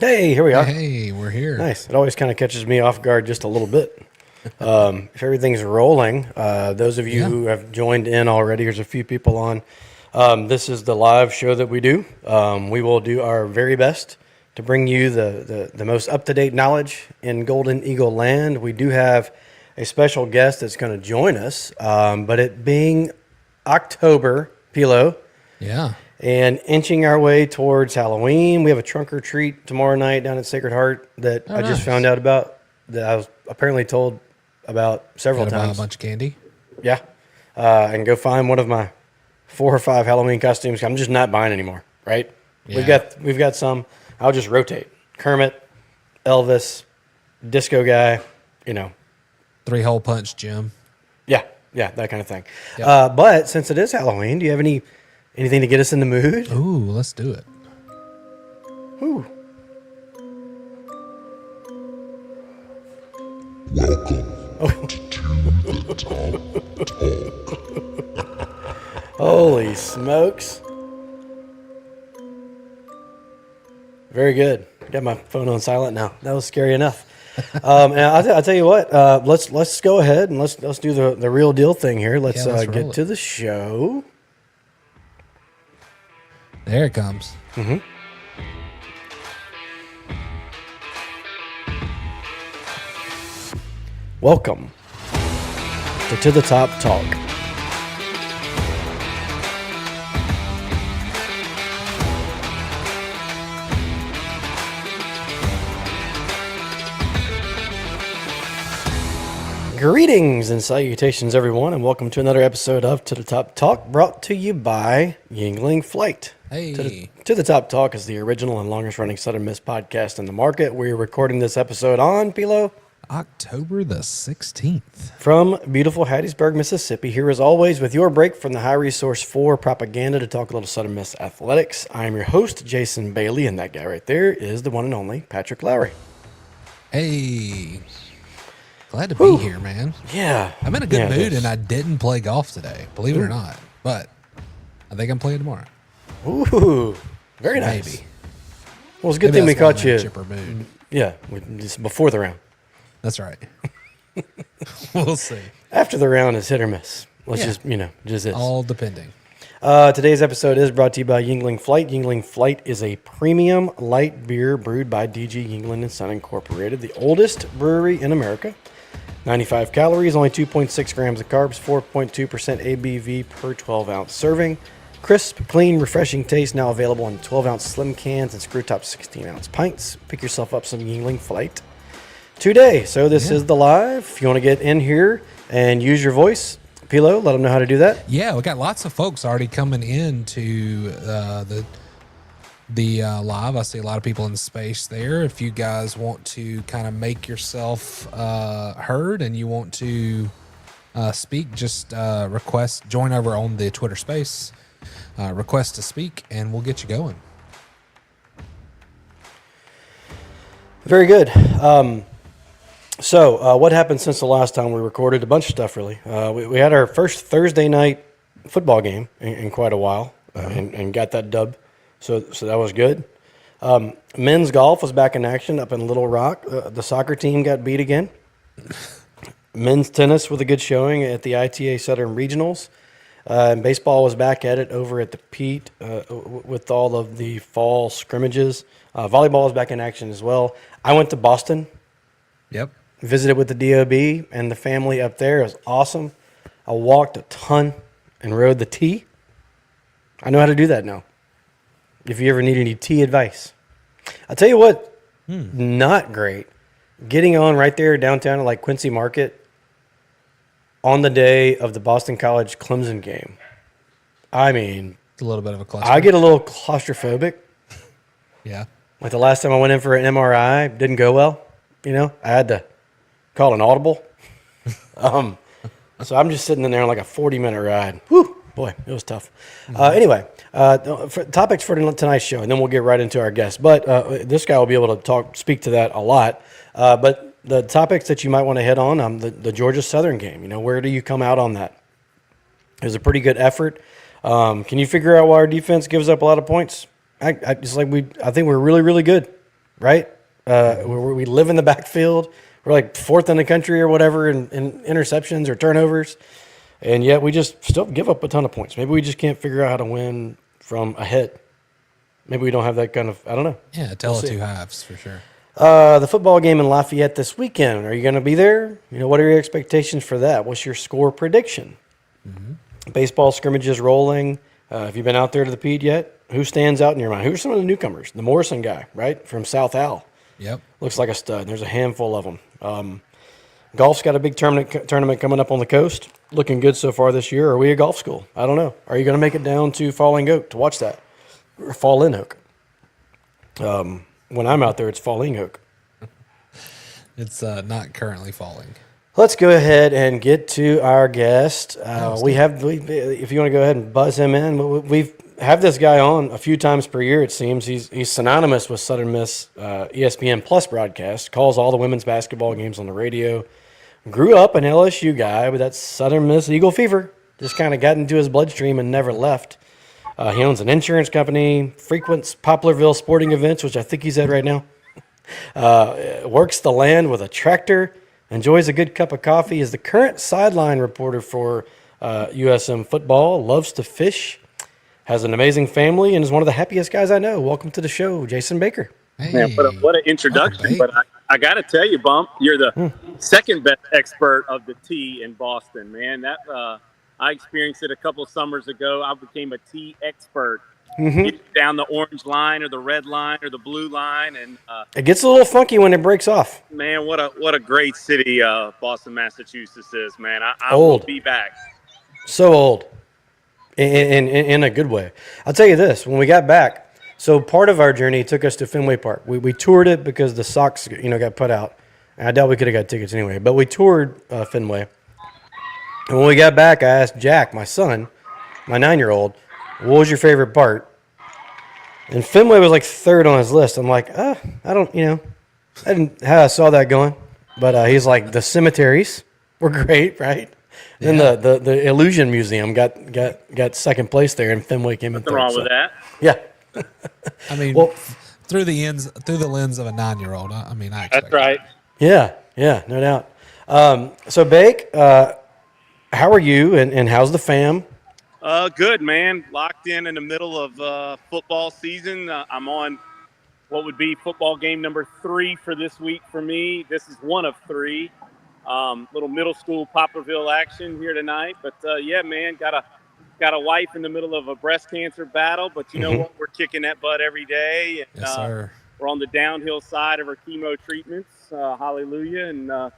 Hey, here we are. Hey, we're here. Nice. It always kind of catches me off guard just a little bit. If everything's rolling, those of you Yeah. who have joined in already, there's a few people on. This is the live show that we do. We will do our very best to bring you the most up-to-date knowledge in Golden Eagle land. We do have a special guest that's going to join us, but it being October, Pilo, Yeah. and inching our way towards Halloween. We have a trunk or treat tomorrow night down at Sacred Heart that I just nice. found out about, that I was apparently told about several Gotta buy a times. bunch of candy. Yeah. And go find one of my 4 or 5 Halloween costumes. I'm just not buying anymore, right? Yeah. We've got some. I'll just rotate. Kermit, Elvis, disco guy, 3-hole punch, Jim. Yeah, that kind of thing. Yep. But since it is Halloween, do you have anything to get us in the mood? Ooh, let's do it. Ooh. Welcome to the Top Talk. Holy smokes. Very good. Got my phone on silent now. That was scary enough. And I'll tell you what, let's go ahead and let's do the real deal thing here. Let's let's roll get it. to the show. There it comes. Welcome to the Top Talk. Greetings and salutations, everyone, and welcome to another episode of To the Top Talk, brought to you by Yingling Flight. Hey. To the Top Talk is the original and longest-running Southern Miss podcast in the market. We're recording this episode on, Pilo, October the 16th. from beautiful Hattiesburg, Mississippi. Here, as always, with your break from the High Resource 4 propaganda to talk a little Southern Miss athletics. I am your host, Jason Bailey, and that guy right there is the one and only Patrick Lowry. Hey. Glad to be here, man. Yeah. I'm in a good Yeah, it mood, is. and I didn't play golf today, believe it or not. But I think I'm playing tomorrow. Ooh, very nice. Maybe. Well, it's a good Maybe thing we that's why I'm caught in a you. chipper mood. Yeah, just before the round. That's right. We'll see. After the round is hit or miss. Let's Yeah. just is. All depending. Today's episode is brought to you by Yingling Flight. Yingling Flight is a premium light beer brewed by DG Yingling & Son Incorporated, the oldest brewery in America. 95 calories, only 2.6 grams of carbs, 4.2% ABV per 12-ounce serving. Crisp, clean, refreshing taste, now available in 12-ounce slim cans and screw-top 16-ounce pints. Pick yourself up some Yingling Flight today. So this is the live. If you want to get in here and use your voice, Pilo, let them know how to do that. Yeah, we got lots of folks already coming into the live. I see a lot of people in the space there. If you guys want to kind of make yourself heard and you want to speak, just join over on the Twitter space, request to speak, and we'll get you going. Very good. So what happened since the last time we recorded? A bunch of stuff, really. We had our first Thursday night football game in quite a while, and got that dub. So that was good. Men's golf was back in action up in Little Rock. The soccer team got beat again. Men's tennis with a good showing at the ITA Southern Regionals. And baseball was back at it over at the Pete with all of the fall scrimmages. Volleyball was back in action as well. I went to Boston, Yep. visited with the DOB and the family up there. It was awesome. I walked a ton and rode the T. I know how to do that now. If you ever need any tea advice. I'll tell you what, not great. Getting on right there downtown at like Quincy Market on the day of the Boston College Clemson game. I mean, It's a little bit of a cluster. I get a little claustrophobic. Yeah. Like the last time I went in for an MRI, didn't go well. I had to call an audible. So I'm just sitting in there on like a 40-minute ride. Whew, boy, it was tough. Anyway, topics for tonight's show, and then we'll get right into our guest. But this guy will be able to speak to that a lot. But the topics that you might want to hit on, the Georgia Southern game. Where do you come out on that? It was a pretty good effort. Can you figure out why our defense gives up a lot of points? I think we're really, really good. right? We live in the backfield. We're like fourth in the country or whatever in interceptions or turnovers, and yet we just still give up a ton of points. Maybe we just can't figure out how to win from ahead. Maybe we don't have that kind of, I don't know. Yeah, tell of two halves for sure. The football game in Lafayette this weekend. Are you going to be there? What are your expectations for that? What's your score prediction? Baseball scrimmages rolling. Have you been out there to the Pete yet? Who stands out in your mind? Who are some of the newcomers? The Morrison guy, right, from South Al. Yep. Looks like a stud. There's a handful of them. Golf's got a big tournament coming up on the coast. Looking good so far this year. Are we a golf school? I don't know. Are you going to make it down to Falling Oak to watch that? Or Fallen Oak? When I'm out there, it's Falling Oak. It's not currently falling. Let's go ahead and get to our guest. If you want to go ahead and buzz him in, we've have this guy on a few times per year, it seems. He's synonymous with Southern Miss ESPN Plus broadcast, calls all the women's basketball games on the radio. Grew up an LSU guy with that Southern Miss Eagle fever. Just kind of got into his bloodstream and never left. He owns an insurance company, frequents Poplarville sporting events, which I think he's at right now. Works the land with a tractor, enjoys a good cup of coffee, is the current sideline reporter for USM football, loves to fish, has an amazing family, and is one of the happiest guys I know. Welcome to the show, Jason Baker. Hey. Man, what an introduction. But I got to tell you, Bump, you're the second best expert of the tea in Boston, man. That I experienced it a couple of summers ago. I became a tea expert. Down the orange line or the red line or the blue line, and It gets a little funky when it breaks off. man, what a great city Boston, Massachusetts is, man. I Old. will be back. So old, in a good way. I'll tell you this: when we got back, so part of our journey took us to Fenway Park. We toured it because the Sox, got put out. And I doubt we could have got tickets anyway, but we toured Fenway. And when we got back, I asked Jack, my son, my 9-year-old, what was your favorite part? And Fenway was like third on his list. I'm like, I don't, I didn't how I saw that going. But he's like, the cemeteries were great, right? Then the Illusion Museum got second place there, and Fenway came in third. Nothing wrong with that. Yeah. I mean, Well- through the lens of a 9-year-old. I expect That's right. Yeah, no doubt. So, Bake, how are you, and how's the fam? Good, man. Locked in the middle of football season. I'm on what would be football game number 3 for this week for me. This is one of 3. Little middle school Poplarville action here tonight. But, yeah, man, got a wife in the middle of a breast cancer battle. But you know what? We're kicking that butt every day. And, Yes, sir. we're on the downhill side of our chemo treatments. Hallelujah. And,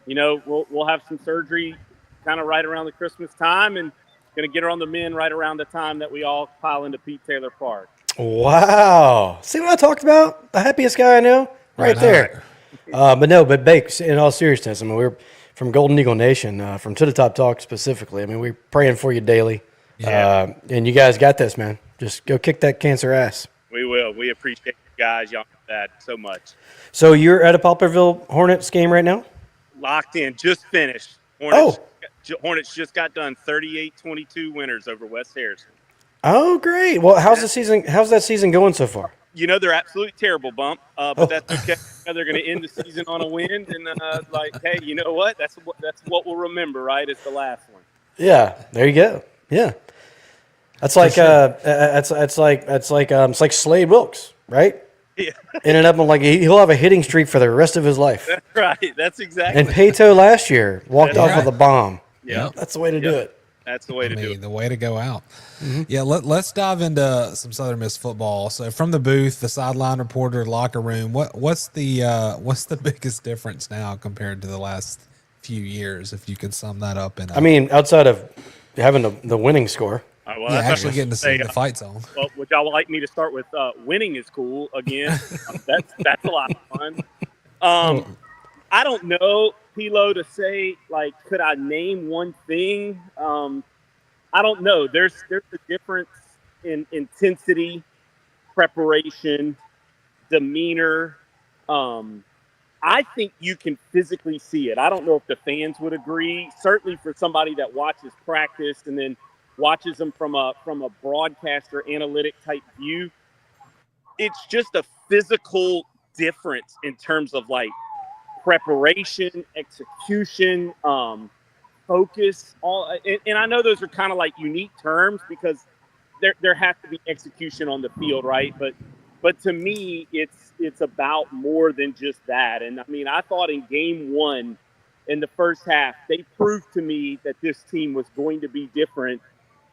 we'll have some surgery kind of right around the Christmas time, and going to get her on the mend right around the time that we all pile into Pete Taylor Park. Wow. See what I talked about? The happiest guy I know? Right there. But Bake, in all seriousness, I mean, we're from Golden Eagle Nation, from To the Top Talk specifically. I mean, we're praying for you daily. Yeah. And you guys got this, man. Just go kick that cancer ass. We will. We appreciate you guys. Y'all do that so much. So you're at a Poplarville Hornets game right now? Locked in. Just finished. Hornets just got done. 38-22 winners over West Harrison. Oh, great. Well, how's that season going so far? They're absolutely terrible, Bump. But that's okay. They're going to end the season on a win, and hey, you know what? That's what we'll remember, right? It's the last one. Yeah, there you go. Yeah, that's like it's like Slade Wilkes, right? Yeah, Ended up on he'll have a hitting streak for the rest of his life. that's right. That's exactly. And Pato last year walked That's off with a bomb. Yeah, That's the way to do it. that's the way to do it. The way to go out. Yeah, let's dive into some Southern Miss football. So from the booth, the sideline reporter, locker room, what's the biggest difference now compared to the last few years, if you could sum that up in outside of having the winning score. Well, yeah, that's actually what getting to see I the say. fight zone. Well, would y'all like me to start with winning is cool again? That's a lot of fun. I don't know, Pilo, to say could I name one thing? I don't know. There's a difference in intensity, preparation, demeanor. I think you can physically see it. I don't know if the fans would agree. Certainly for somebody that watches practice and then watches them from a broadcaster analytic type view, it's just a physical difference in terms of like preparation, execution, focus. And I know those are kind of like unique terms because there has to be execution on the field, right? But to me, it's about more than just that. And I mean, I thought in game one, in the first half, they proved to me that this team was going to be different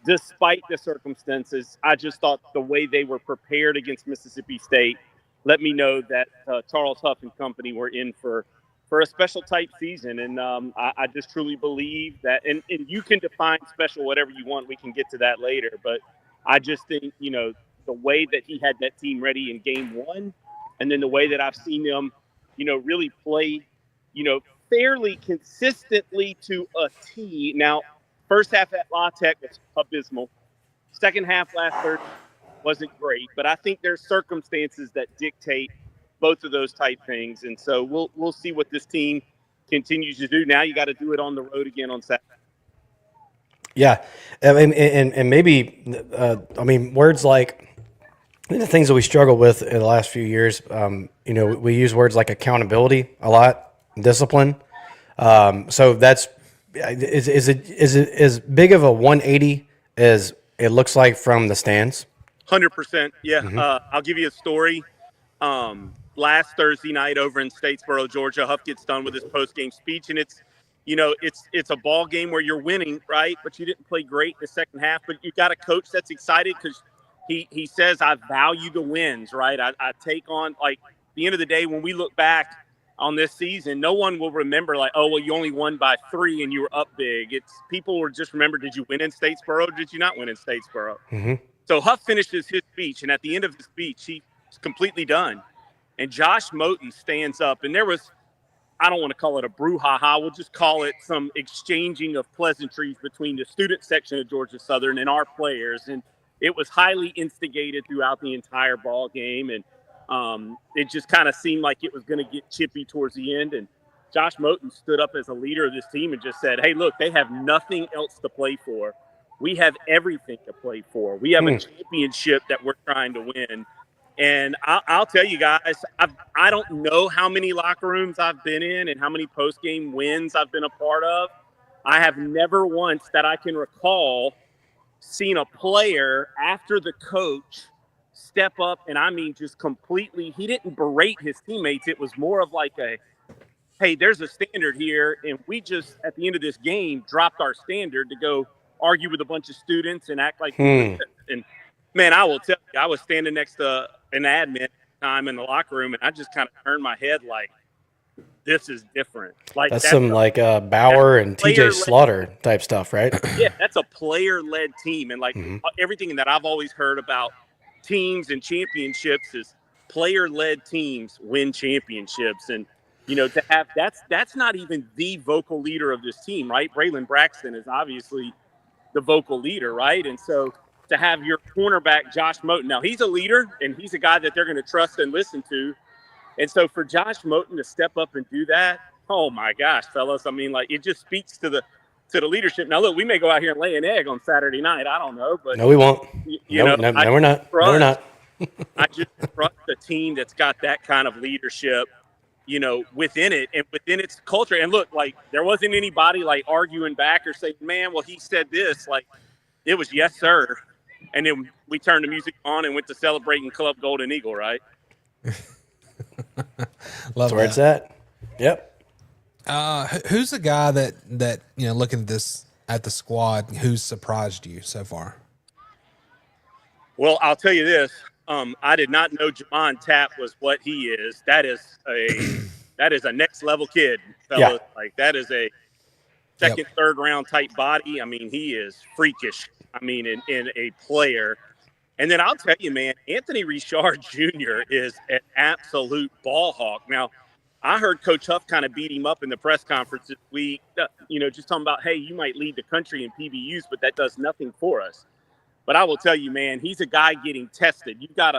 despite the circumstances. I just thought the way they were prepared against Mississippi State let me know that Charles Huff and company were in for a special type season. And I just truly believe that, and you can define special whatever you want. We can get to that later. But I just think, the way that he had that team ready in game one, and then the way that I've seen them, really play, fairly consistently to a T. Now, first half at La Tech was abysmal. Second half last Thursday wasn't great, but I think there's circumstances that dictate both of those type things. And so we'll see what this team continues to do. Now you got to do it on the road again on Saturday. Yeah. And maybe, words like the things that we struggle with in the last few years, we use words like accountability a lot, discipline. So that's, is it as big of a 180 as it looks like from the stands? 100%. Yeah. I'll give you a story. Last Thursday night over in Statesboro, Georgia, Huff gets done with his post-game speech, and it's a ball game where you're winning, right? But you didn't play great in the second half. But you got a coach that's excited because he says, I value the wins, right? I take on, like, at the end of the day, when we look back on this season, no one will remember like, oh, well, you only won by 3 and you were up big. It's people will just remember, did you win in Statesboro? Or did you not win in Statesboro? Mm-hmm. So Huff finishes his speech, and at the end of his speech, he's completely done. And Josh Moten stands up, and there was, I don't want to call it a brouhaha. We'll just call it some exchanging of pleasantries between the student section of Georgia Southern and our players. And it was highly instigated throughout the entire ball game. And it just kind of seemed like it was going to get chippy towards the end. And Josh Moten stood up as a leader of this team and just said, hey, look, they have nothing else to play for. We have everything to play for. We have a championship that we're trying to win. And I'll tell you guys, I don't know how many locker rooms I've been in and how many post-game wins I've been a part of. I have never once that I can recall seen a player after the coach step up and, I mean, just completely – he didn't berate his teammates. It was more of like a, hey, there's a standard here, and we just, at the end of this game, dropped our standard to go argue with a bunch of students and act like and man, I will tell you, I was standing next to an admin time in the locker room, and I just kind of turned my head like, this is different. Like that's some Bauer and TJ Slaughter type stuff, right? Yeah, that's a player-led team. And like everything that I've always heard about teams and championships is player-led teams win championships. And, to have that's not even the vocal leader of this team, right? Braylon Braxton is obviously the vocal leader, right? And so to have your cornerback, Josh Moten. Now, he's a leader, and he's a guy that they're going to trust and listen to. And so for Josh Moten to step up and do that, oh, my gosh, fellas. I mean, like, it just speaks to the leadership. Now, look, we may go out here and lay an egg on Saturday night. I don't know. But no, we won't. No, we're not. No, we're not. I just trust a team that's got that kind of leadership, within it and within its culture. And look, like, there wasn't anybody, like, arguing back or saying, man, well, he said this. Like, it was yes, sir. And then we turned the music on and went to celebrating Club Golden Eagle, right? That's where it's at. Yep. Who's the guy that looking at the squad, who's surprised you so far? Well, I'll tell you this. I did not know Jamon Tapp was what he is. That is a next level kid, fellas. Yeah. Like, that is a second, third round type body. I mean, he is freakish. I mean, in a player. And then I'll tell you, man, Anthony Richard Jr. is an absolute ball hawk. Now, I heard Coach Huff kind of beat him up in the press conference this week, just talking about, hey, you might lead the country in PBUs, but that does nothing for us. But I will tell you, man, he's a guy getting tested. You've got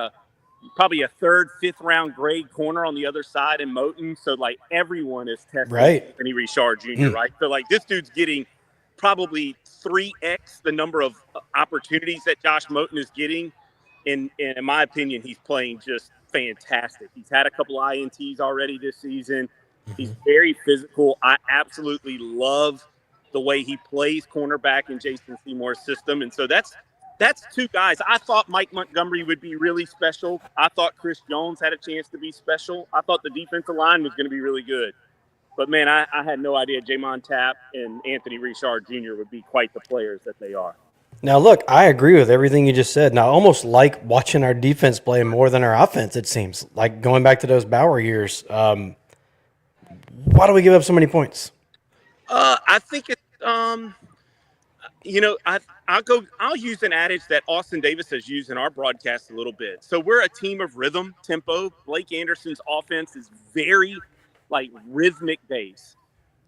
probably a third, fifth round grade corner on the other side in Moten. So, like, everyone is tested. Right. Anthony Richard Jr., right? So, like, this dude's getting probably 3x the number of opportunities that Josh Moten is getting. In my opinion, he's playing just fantastic. He's had a couple INTs already this season. He's very physical. I absolutely love the way he plays cornerback in Jason Seymour's system. And so that's two guys. I thought Mike Montgomery would be really special. I thought Chris Jones had a chance to be special. I thought the defensive line was going to be really good. But, man, I had no idea Jamon Tapp and Anthony Richard Jr. would be quite the players that they are. Now, look, I agree with everything you just said. Now, I almost like watching our defense play more than our offense, it seems. Like going back to those Bauer years. Why do we give up so many points? I think it's I'll use an adage that Austin Davis has used in our broadcast a little bit. So we're a team of rhythm, tempo. Blake Anderson's offense is very rhythmic base.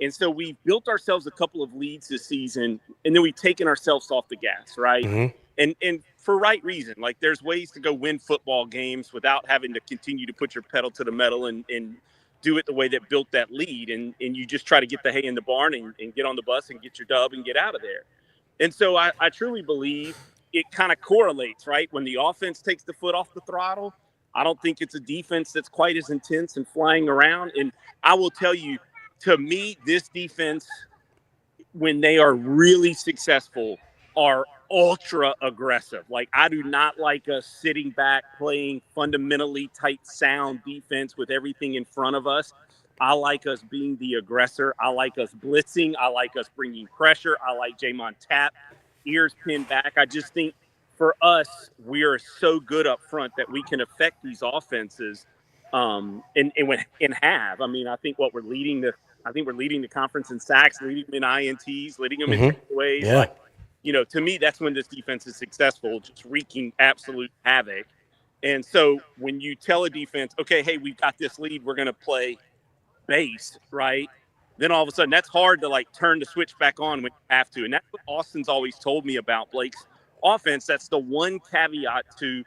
And so we've built ourselves a couple of leads this season, and then we've taken ourselves off the gas, right? Mm-hmm. And for right reason. Like, there's ways to go win football games without having to continue to put your pedal to the metal and do it the way that built that lead. And you just try to get the hay in the barn and get on the bus and get your dub and get out of there. And so I truly believe it kind of correlates, right? When the offense takes the foot off the throttle, I don't think it's a defense that's quite as intense and flying around. And I will tell you, to me, this defense, when they are really successful, are ultra aggressive. Like, I do not like us sitting back playing fundamentally tight, sound defense with everything in front of us. I like us being the aggressor. I like us blitzing. I like us bringing pressure. I like Jamon Tapp, ears pinned back. I just think for us, we are so good up front that we can affect these offenses and have. I mean, I think we're leading the conference in sacks, leading them in INTs, leading them in takeaways. Yeah. To me, that's when this defense is successful, just wreaking absolute havoc. And so when you tell a defense, okay, hey, we've got this lead, we're going to play base, right? Then all of a sudden, that's hard to turn the switch back on when you have to. And that's what Austin's always told me about Blake's offense. That's the one caveat to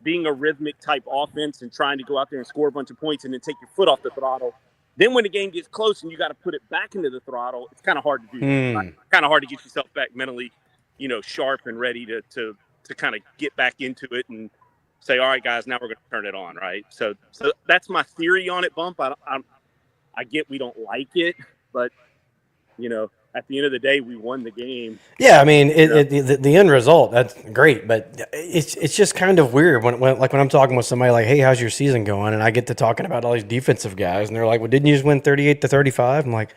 being a rhythmic type offense and trying to go out there and score a bunch of points and then take your foot off the throttle. Then when the game gets close and you got to put it back into the throttle, it's kind of hard to do. Right? Kind of hard to get yourself back mentally, sharp and ready to kind of get back into it and say, all right, guys, now we're going to turn it on, right? So that's my theory on it, Bump. I get we don't like it, but, at the end of the day, we won the game. Yeah, I mean, the end result, that's great, but it's just kind of weird when I'm talking with somebody like, hey, how's your season going? And I get to talking about all these defensive guys, and they're like, well, didn't you just win 38-35? I'm like,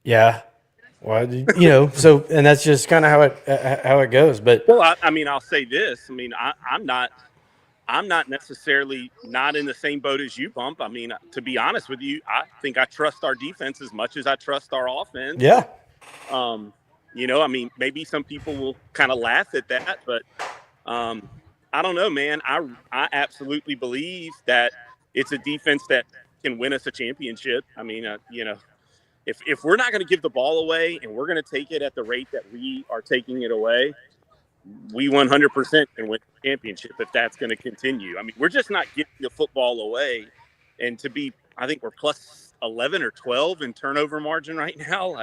yeah. Well, so, and that's just kind of how it goes. But well, I'll say this. I'm not necessarily not in the same boat as you, Bump. I mean, to be honest with you, I think I trust our defense as much as I trust our offense. Yeah. Maybe some people will kind of laugh at that, but I don't know, man. I absolutely believe that it's a defense that can win us a championship. I mean, if we're not going to give the ball away and we're going to take it at the rate that we are taking it away, we 100% can win the championship if that's going to continue. I mean, we're just not giving the football away. And I think we're plus 11 or 12 in turnover margin right now.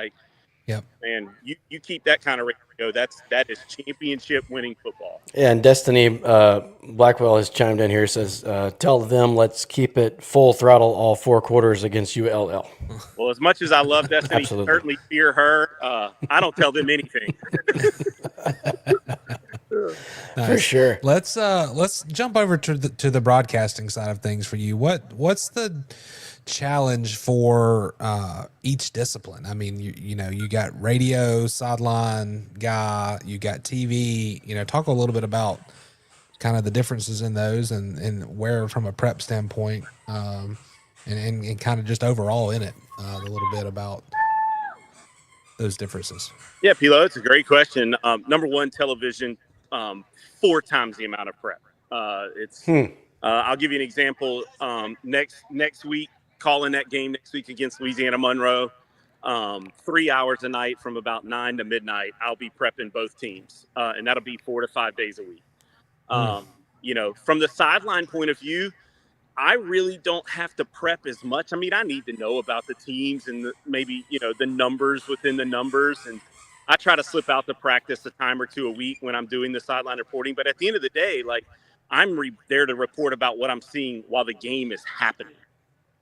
Yep. And you keep that kind of ratio, that is championship winning football. Yeah, and Destiny Blackwell has chimed in here, says, tell them let's keep it full throttle all 4 quarters against ULL. Well, as much as I love Destiny, certainly fear her. I don't tell them anything. Nice. For sure. Let's jump over to the broadcasting side of things for you. What's the challenge for each discipline? I mean, you got radio, sideline guy, you got TV. Talk a little bit about kind of the differences in those and where, from a prep standpoint, and kind of just overall in it, a little bit about those differences. Yeah, Pilo, it's a great question. Number one, television, 4 times the amount of prep. I'll give you an example. Next week, calling that game next week against Louisiana Monroe, 3 hours a night from about 9 to midnight. I'll be prepping both teams, and that'll be 4 to 5 days a week. From the sideline point of view, I really don't have to prep as much. I mean, I need to know about the teams and maybe the numbers within the numbers, and I try to slip out to practice a time or two a week when I'm doing the sideline reporting. But at the end of the day, I'm there to report about what I'm seeing while the game is happening.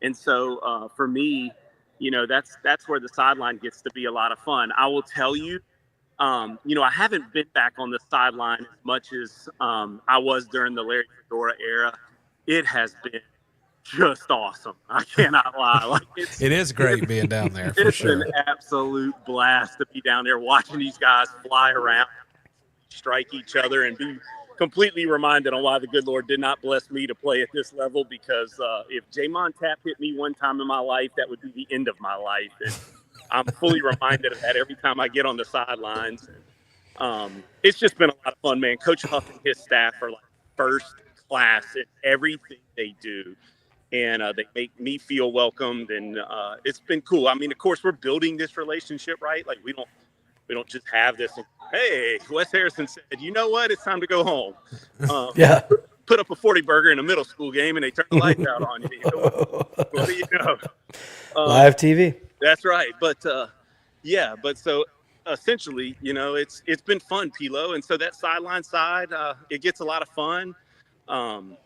And so for me, that's where the sideline gets to be a lot of fun. I will tell you, I haven't been back on the sideline as much as I was during the Larry Fedora era. It has been just awesome. I cannot lie. Like It is great being down there for it's sure. an absolute blast to be down there watching these guys fly around, strike each other, and be completely reminded on why the good Lord did not bless me to play at this level. Because if Jamon Tapp hit me one time in my life, that would be the end of my life. And I'm fully reminded of that every time I get on the sidelines. It's just been a lot of fun, man. Coach Huff and his staff are like first class in everything they do. And they make me feel welcomed, and it's been cool. I mean, of course, we're building this relationship, right? Like we don't just have this. And, hey, Wes Harrison said, you know what? It's time to go home. Yeah. Put up a 40 burger in a middle school game, and they turn the lights out on you. What do you know? Live TV. That's right. But so essentially, it's been fun, Pilo, and so that sideline side, it gets a lot of fun. And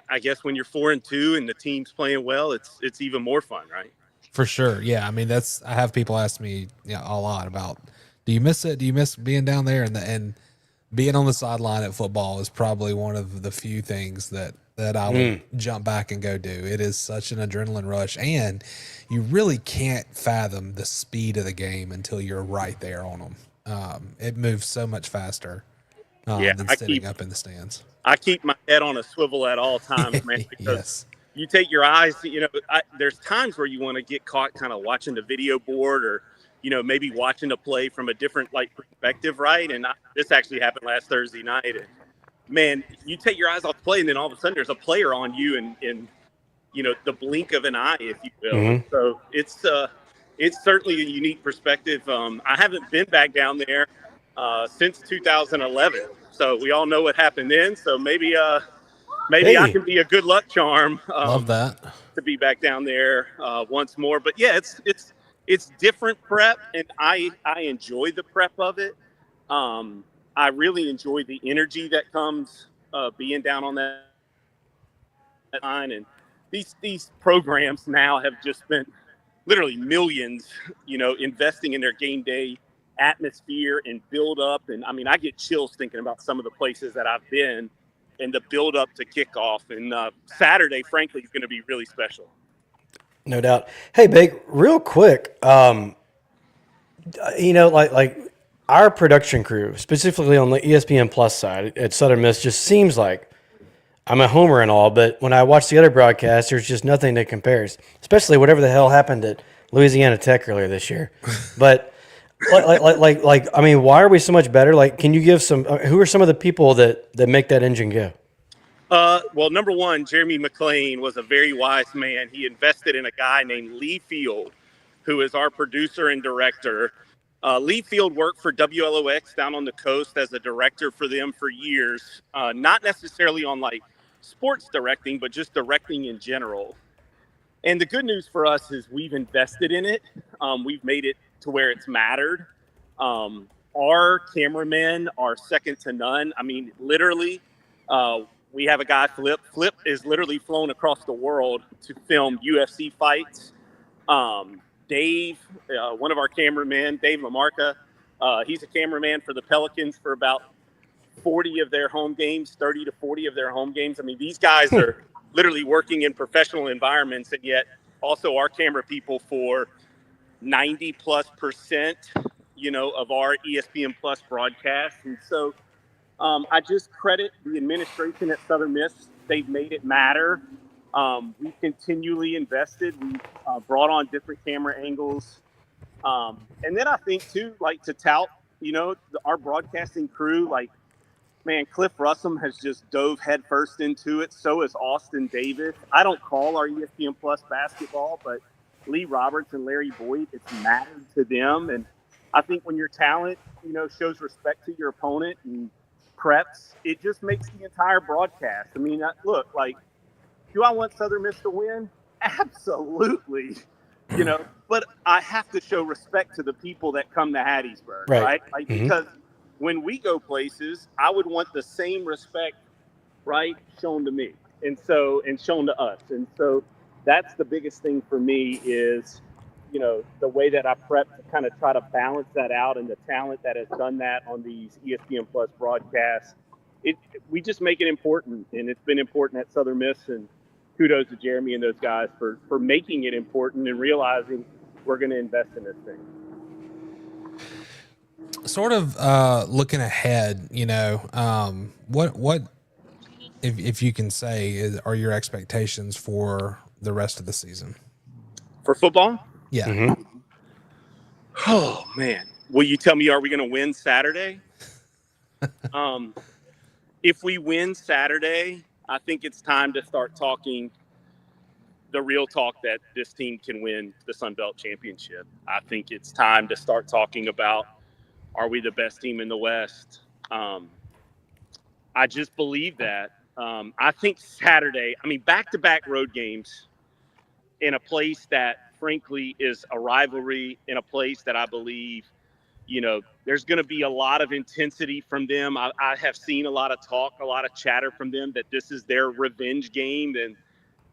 I guess when you're 4-2 and the team's playing well, it's even more fun, right? For sure. Yeah. I mean, I have people ask me a lot about, do you miss it? Do you miss being down there? And being on the sideline at football is probably one of the few things that I would jump back and go do. It is such an adrenaline rush, and you really can't fathom the speed of the game until you're right there on them. It moves so much faster than sitting up in the stands. I keep my head on a swivel at all times, man, because you take your eyes, there's times where you want to get caught kind of watching the video board or, maybe watching a play from a different perspective, right? And this actually happened last Thursday night. And, man, you take your eyes off the play, and then all of a sudden there's a player on you in the blink of an eye, if you will. Mm-hmm. So it's certainly a unique perspective. I haven't been back down there since 2011. So we all know what happened then. So maybe I can be a good luck charm. Love that, to be back down there once more. But yeah, it's different prep, and I enjoy the prep of it. I really enjoy the energy that comes being down on that line. And these programs now have just spent literally millions, investing in their game day atmosphere and build up. And I mean, I get chills thinking about some of the places that I've been and the build up to kickoff. And Saturday, frankly, is going to be really special. No doubt. Hey, Bake, real quick, like our production crew, specifically on the ESPN Plus side at Southern Miss, just seems like I'm a homer and all, but when I watch the other broadcasts, there's just nothing that compares, especially whatever the hell happened at Louisiana Tech earlier this year. But I mean, why are we so much better? Like, can you give some? Who are some of the people that make that engine go? Well, number one, Jeremy McClain was a very wise man. He invested in a guy named Lee Field, who is our producer and director. Lee Field worked for WLOX down on the coast as a director for them for years, not necessarily on sports directing, but just directing in general. And the good news for us is we've invested in it. We've made it to where it's mattered. Our cameramen are second to none. I mean, literally, we have a guy, Flip. Flip is literally flown across the world to film UFC fights. Dave, one of our cameramen, Dave LaMarca, he's a cameraman for the Pelicans for about 40 of their home games, 30 to 40 of their home games. I mean, these guys are literally working in professional environments, and yet also our camera people for 90+%, of our ESPN Plus broadcast. And so I just credit the administration at Southern Miss. They've made it matter. We've continually invested. We've brought on different camera angles. And then I think, too, to tout, our broadcasting crew, man, Cliff Russum has just dove headfirst into it. So is Austin Davis. I don't call our ESPN Plus basketball, but Lee Roberts and Larry Boyd, it's mattered to them. And I think when your talent, shows respect to your opponent and preps, it just makes the entire broadcast. I mean, look, do I want Southern Miss to win? Absolutely. But I have to show respect to the people that come to Hattiesburg, right? Because when we go places, I would want the same respect, right, shown to me, and shown to us. And so that's the biggest thing for me is, the way that I prep to kind of try to balance that out, and the talent that has done that on these ESPN Plus broadcasts. We just make it important, and it's been important at Southern Miss, and kudos to Jeremy and those guys for making it important and realizing we're going to invest in this thing. Sort of looking ahead, what if you can say are your expectations for the rest of the season For football? Yeah. Mm-hmm. Oh man, will you tell me, are we going to win Saturday? If we win Saturday, I think it's time to start talking the real talk that this team can win the Sun Belt Championship. I think it's time to start talking about, are we the best team in the West? I just believe that. I think Saturday, back-to-back road games in a place that, frankly, is a rivalry, in a place that I believe, there's going to be a lot of intensity from them. I have seen a lot of talk, a lot of chatter from them that this is their revenge game. And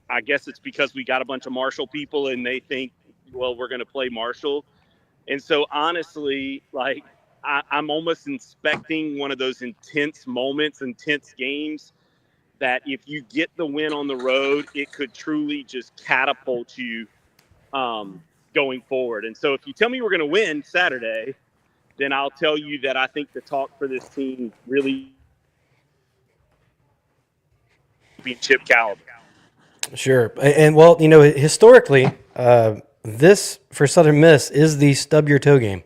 I guess it's because we got a bunch of Marshall people and they think, well, we're going to play Marshall. And so honestly, I'm almost inspecting one of those intense moments, intense games that if you get the win on the road, it could truly just catapult you going forward. And so if you tell me we're going to win Saturday, then I'll tell you that I think the talk for this team really be chip caliber. Sure. And well, historically, this for Southern Miss is the stub your toe game.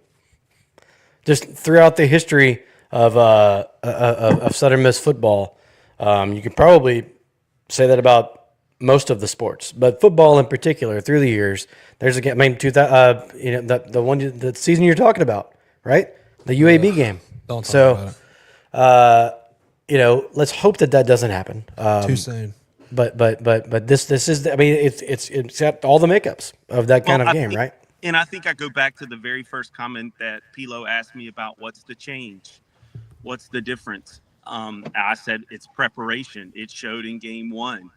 Just throughout the history of Southern Miss football, you could probably say that about most of the sports, but football in particular, through the years, there's a game. The season you're talking about, right? The UAB game. Don't talk about it. Let's hope that doesn't happen. Too soon. But this is. It's got all the makeups of that kind of game, right? And I think I go back to the very first comment that Pilo asked me about what's the change, what's the difference. I said it's preparation. It showed in game one.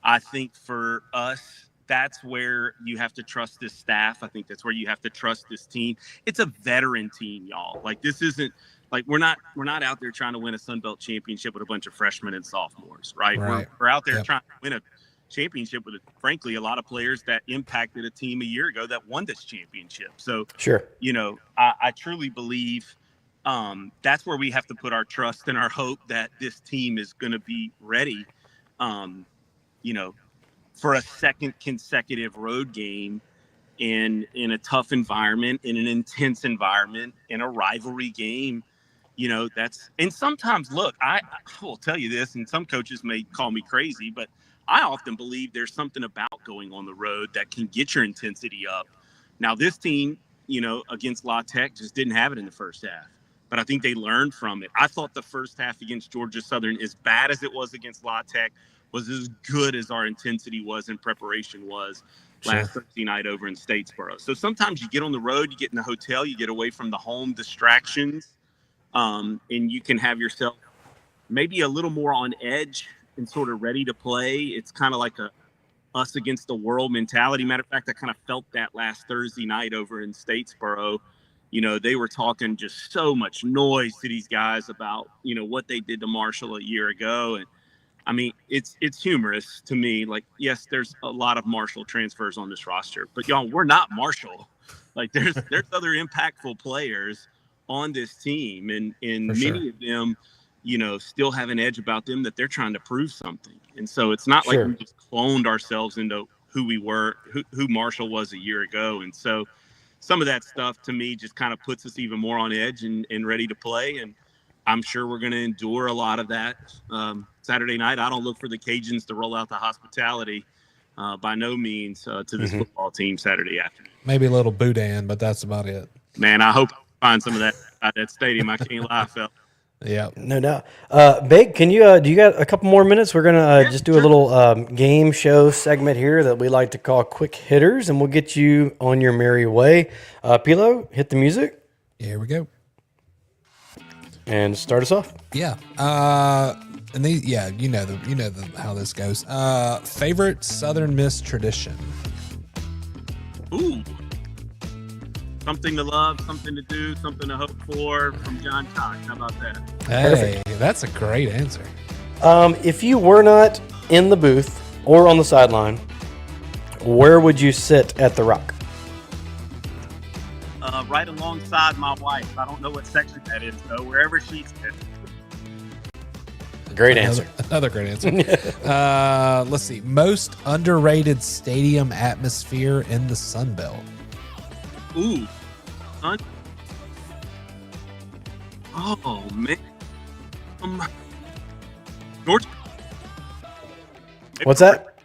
I think for us, that's where you have to trust this staff. I think that's where you have to trust this team. It's a veteran team, y'all. This isn't we're not out there trying to win a Sun Belt championship with a bunch of freshmen and sophomores, right? We're out there trying to win a championship with, frankly, a lot of players that impacted a team a year ago that won this championship. So, sure, I truly believe that's where we have to put our trust and our hope that this team is going to be ready, for a second consecutive road game in a tough environment, in an intense environment, in a rivalry game. And sometimes, look, I will tell you this, and some coaches may call me crazy, but I often believe there's something about going on the road that can get your intensity up. Now, this team, against La Tech just didn't have it in the first half, but I think they learned from it. I thought the first half against Georgia Southern, as bad as it was against La Tech, was as good as our intensity was and preparation was last Thursday night over in Statesboro. So sometimes you get on the road, you get in the hotel, you get away from the home distractions, and you can have yourself maybe a little more on edge and sort of ready to play. It's kind of like a us against the world mentality. Matter of fact, I kind of felt that last Thursday night over in Statesboro. They were talking just so much noise to these guys about, what they did to Marshall a year ago. And it's humorous to me. Yes, there's a lot of Marshall transfers on this roster, but y'all, we're not Marshall. There's other impactful players on this team, and many of them, still have an edge about them that they're trying to prove something. And so it's not like we just cloned ourselves into who we were, who Marshall was a year ago. And so some of that stuff to me just kind of puts us even more on edge and ready to play. And I'm sure we're going to endure a lot of that Saturday night. I don't look for the Cajuns to roll out the hospitality by no means to this football team Saturday afternoon. Maybe a little boudin, but that's about it. Man, I hope I find some of that at that stadium. I can't lie, Phil. Yeah, no doubt. Big, can you do you got a couple more minutes? We're gonna just do a little game show segment here that we like to call quick hitters, and we'll get you on your merry way. Pilo, hit the music. Here we go. and start us off. Yeah. And these, yeah, how this goes. Favorite Southern Miss tradition. Ooh. Something to love, something to do, something to hope for from John Cox. How about that? Hey, that's a great answer. If you were not in the booth or on the sideline, where would you sit at the Rock? Right alongside my wife. I don't know what section that is, though. Wherever she sits. Great answer. Another great answer. Let's see. Most underrated stadium atmosphere in the Sun Belt. Ooh. Oh, man. Georgia. What's that?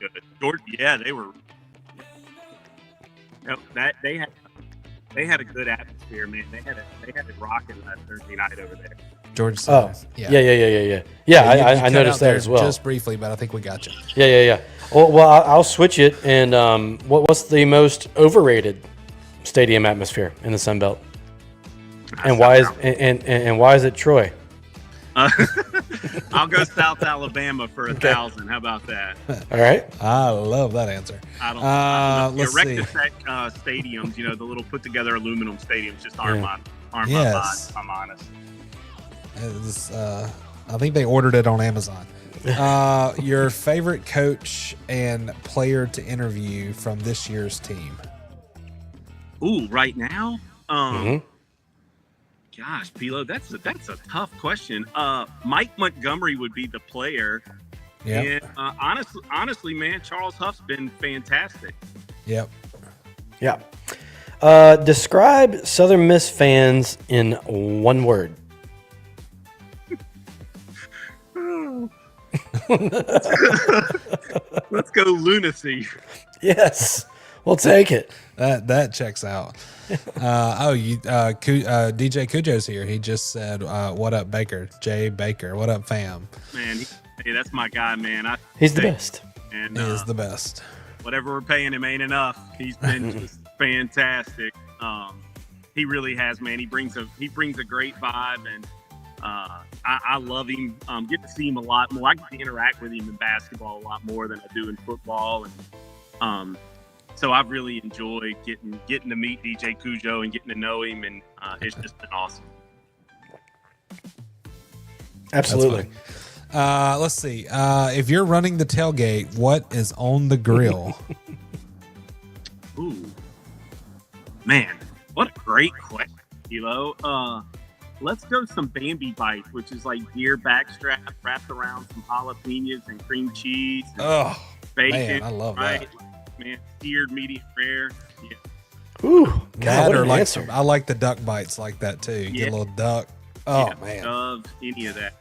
Georgia, yeah, they were. No, that they had a good atmosphere, man. They had it rocking last Thursday night over there. Georgia. Oh, yeah. Yeah, you I cut noticed out that there as well. just briefly, but I think we got you. Yeah. Well, I'll switch it. And what's the most overrated stadium atmosphere in the Sun Belt? And why is it Troy? I'll go South Alabama for 1,000. How about that? All right. I love that answer. I don't know. Let's see. Stadiums, the little put together aluminum stadiums just aren't my Yes. vibe, I'm honest. I think they ordered it on Amazon. Your favorite coach and player to interview from this year's team? Ooh, right now? Gosh, Pilo, that's a tough question. Mike Montgomery would be the player. Yeah. And honestly, man, Charles Huff's been fantastic. Yep. Yeah. Describe Southern Miss fans in one word. Let's go lunacy. Yes, we'll take it. That checks out. DJ Cujo's here. He just said, "What up, Baker? Jay Baker. What up, fam?" Man, that's my guy, man. He's the best. And He is the best. Whatever we're paying him ain't enough. He's been just fantastic. He really has, man. He brings a great vibe, and I love him. Get to see him a lot more. I get to interact with him in basketball a lot more than I do in football, and so I've really enjoyed getting to meet DJ Cujo and getting to know him, and it's just been awesome. Absolutely. Let's see. If you're running the tailgate, what is on the grill? Ooh, man, what a great question, Kilo. Let's go some Bambi bites, which is like deer backstrap wrapped around some jalapenos and cream cheese. And bacon. Man, I love that. Man, seared medium rare. Yeah. Ooh, God, That what or an like answer. I like the duck bites like that too. Get a little duck. Oh Yeah, man, love any of that.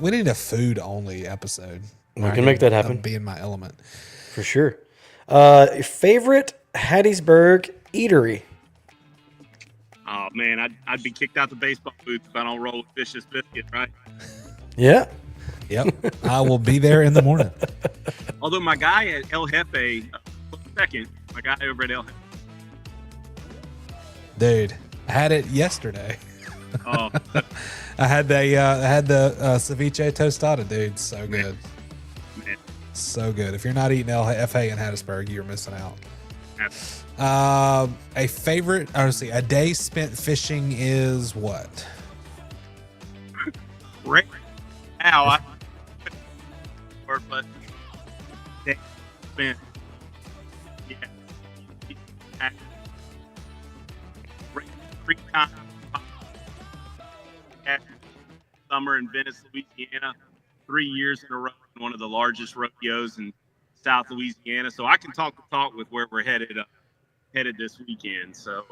we need a food only episode. We can make that happen. Be in my element. For sure. Favorite Hattiesburg eatery? Oh man, I'd be kicked out the baseball booth if I don't roll with Vicious Biscuit, right? Yeah. Yep, I will be there in the morning. Although my guy at El Jefe, my guy over at El Jefe. Dude, I had it yesterday. Oh, I had the ceviche tostada, dude. So good. man. So good. If you're not eating LFA in Hattiesburg, you're missing out. A favorite, honestly, a day spent fishing is what? Right now, but they spent free time summer in Venice, Louisiana, 3 years in a row, one of the largest rodeos in South Louisiana. So I can talk the talk with where we're headed this weekend. So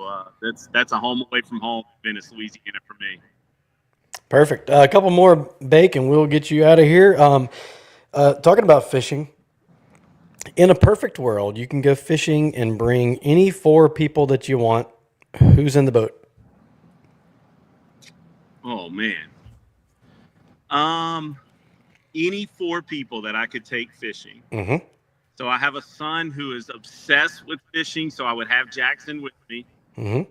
that's a home away from home, Venice, Louisiana for me. Perfect. A couple more bacon. We'll get you out of here. Talking about fishing. In a perfect world, you can go fishing and bring any 4 people that you want. Who's in the boat? Oh man. Any 4 people that I could take fishing. Mm-hmm. So I have a son who is obsessed with fishing, so I would have Jackson with me. Mm-hmm.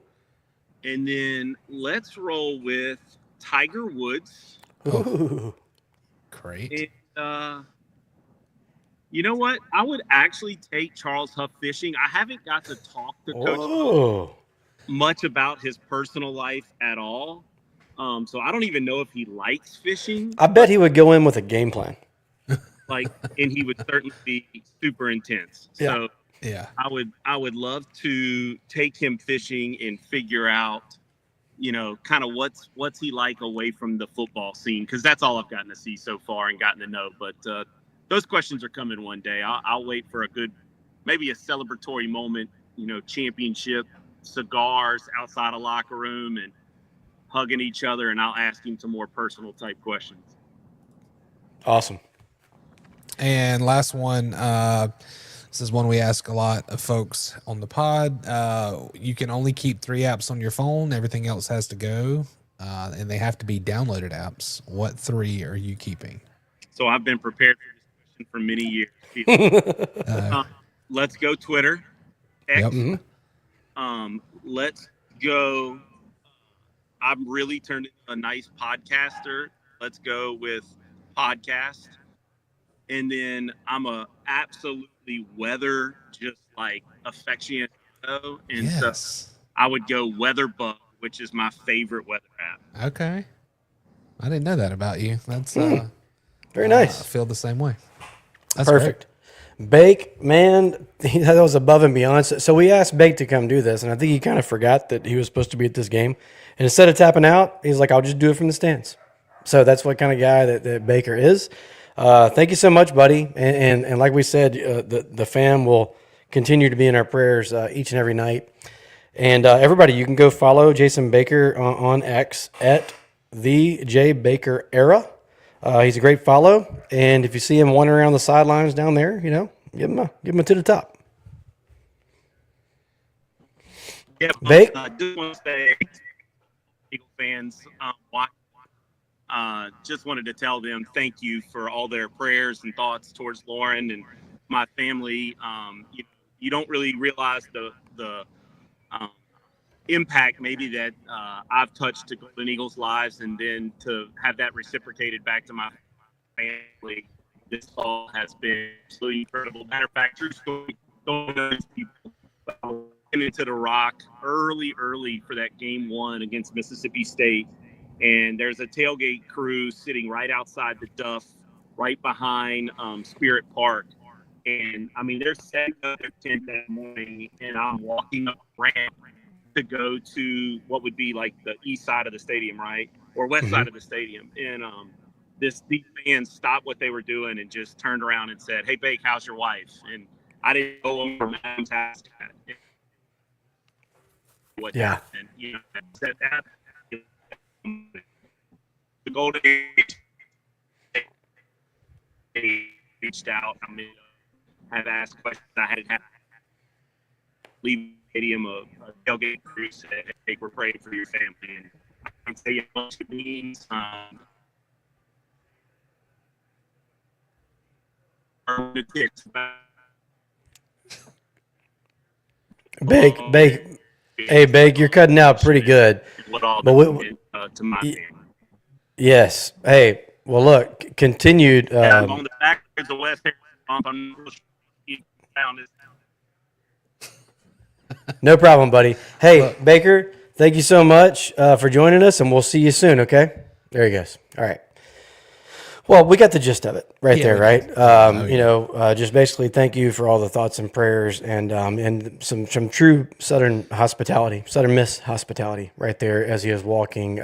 And then let's roll with Tiger Woods. Ooh. Great. And, you know what? I would actually take Charles Huff fishing. I haven't got to talk to Coach Huff Oh. much about his personal life at all. So I don't even know if he likes fishing. I bet he would go in with a game plan. And he would certainly be super intense. Yeah. So Yeah. I would love to take him fishing and figure out, kind of what's he like away from the football scene, because that's all I've gotten to see so far and gotten to know. But those questions are coming one day. I'll wait for maybe a celebratory moment, championship, cigars outside a locker room and hugging each other, and I'll ask him some more personal type questions. Awesome. And last one, this is one we ask a lot of folks on the pod. You can only keep 3 apps on your phone. Everything else has to go, and they have to be downloaded apps. What 3 are you keeping? So I've been prepared for this question for many years. Let's go Twitter. X. Yep. Mm-hmm. Let's go. I'm really turned into a nice podcaster. Let's go with podcast. And then I'm a absolutely weather, just like aficionado. And Yes. so I would go Weatherbug, which is my favorite weather app. Okay. I didn't know that about you. That's Very nice. I feel the same way. That's Perfect. Bake, man, that was above and beyond. So we asked Bake to come do this, and I think he kind of forgot that he was supposed to be at this game. And instead of tapping out, he's like, I'll just do it from the stands. So that's what kind of guy that Baker is. Thank you so much, buddy. And like we said, the fam will continue to be in our prayers each and every night. And everybody, you can go follow Jason Baker on X at the J Baker Era. He's a great follow, and if you see him wandering around the sidelines down there, give him a to the top. Yeah, Bake? Just want to say, Eagle fans, just wanted to tell them thank you for all their prayers and thoughts towards Lauren and my family. You don't really realize the impact maybe that I've touched to Golden Eagles' lives, and then to have that reciprocated back to my family this fall has been absolutely incredible. Matter of fact, true story, don't know these people. I went into the Rock early for that game 1 against Mississippi State, and there's a tailgate crew sitting right outside the Duff, right behind Spirit Park. And I mean, they're setting up their tent that morning, and I'm walking up the ramp to go to what would be like the east side of the stadium, right? Or west side of the stadium. And these fans stopped what they were doing and just turned around and said, "Hey, Bake, how's your wife?" And I didn't go over Madam's house. What happened? Said that the Golden Age reached out. I mean, have asked questions. I had leave stadium, a tailgate crew said, "Hey, we're praying for your family." And I can tell you how much it means. Bake. Hey, Bake, you're cutting out pretty good. What all But to my family. Yes. Hey, well, look, continued. On the back is the West Hair bump. I'm not sure you found this. No problem, buddy. Hey, Baker, thank you so much for joining us, and we'll see you soon, okay? There he goes. All right. Well, we got the gist of it right there, right? Just basically thank you for all the thoughts and prayers and some true Southern hospitality, Southern Miss hospitality right there as he is walking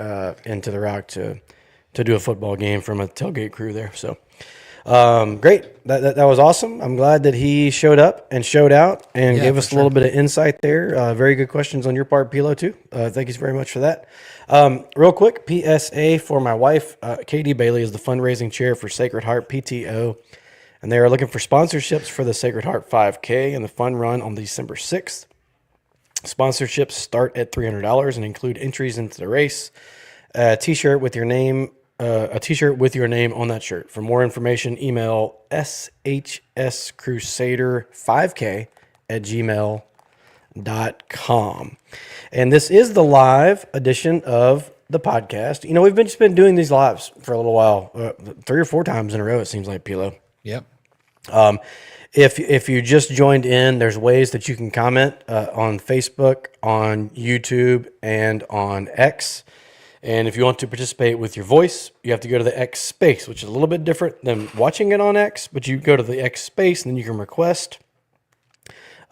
into the Rock to do a football game from a tailgate crew there. So great. That was awesome. I'm glad that he showed up and showed out and gave us a little bit of insight there. Very good questions on your part, Pilo, too. Thank you very much for that. Real quick, PSA for my wife, Katie Bailey is the fundraising chair for Sacred Heart PTO, and they are looking for sponsorships for the Sacred Heart 5K and the fun run on December 6th. Sponsorships start at $300 and include entries into the race, a t-shirt with your name on that shirt. For more information, email shscrusader5k@gmail.com. And this is the live edition of the podcast. You know, we've just been doing these lives for a little while, 3 or 4 times in a row, it seems like, Pilo. Yep. If you just joined in, there's ways that you can comment on Facebook, on YouTube, and on X. And if you want to participate with your voice, you have to go to the X space, which is a little bit different than watching it on X, but you go to the X space and then you can request.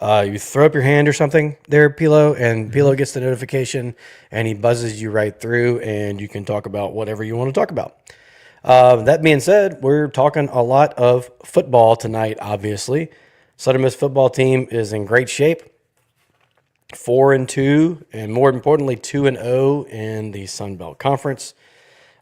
You throw up your hand or something there, Pilo, and Pilo gets the notification and he buzzes you right through and you can talk about whatever you want to talk about. That being said, we're talking a lot of football tonight, obviously. Southern Miss football team is in great shape. 4-2, and more importantly, 2-0 in the Sun Belt Conference.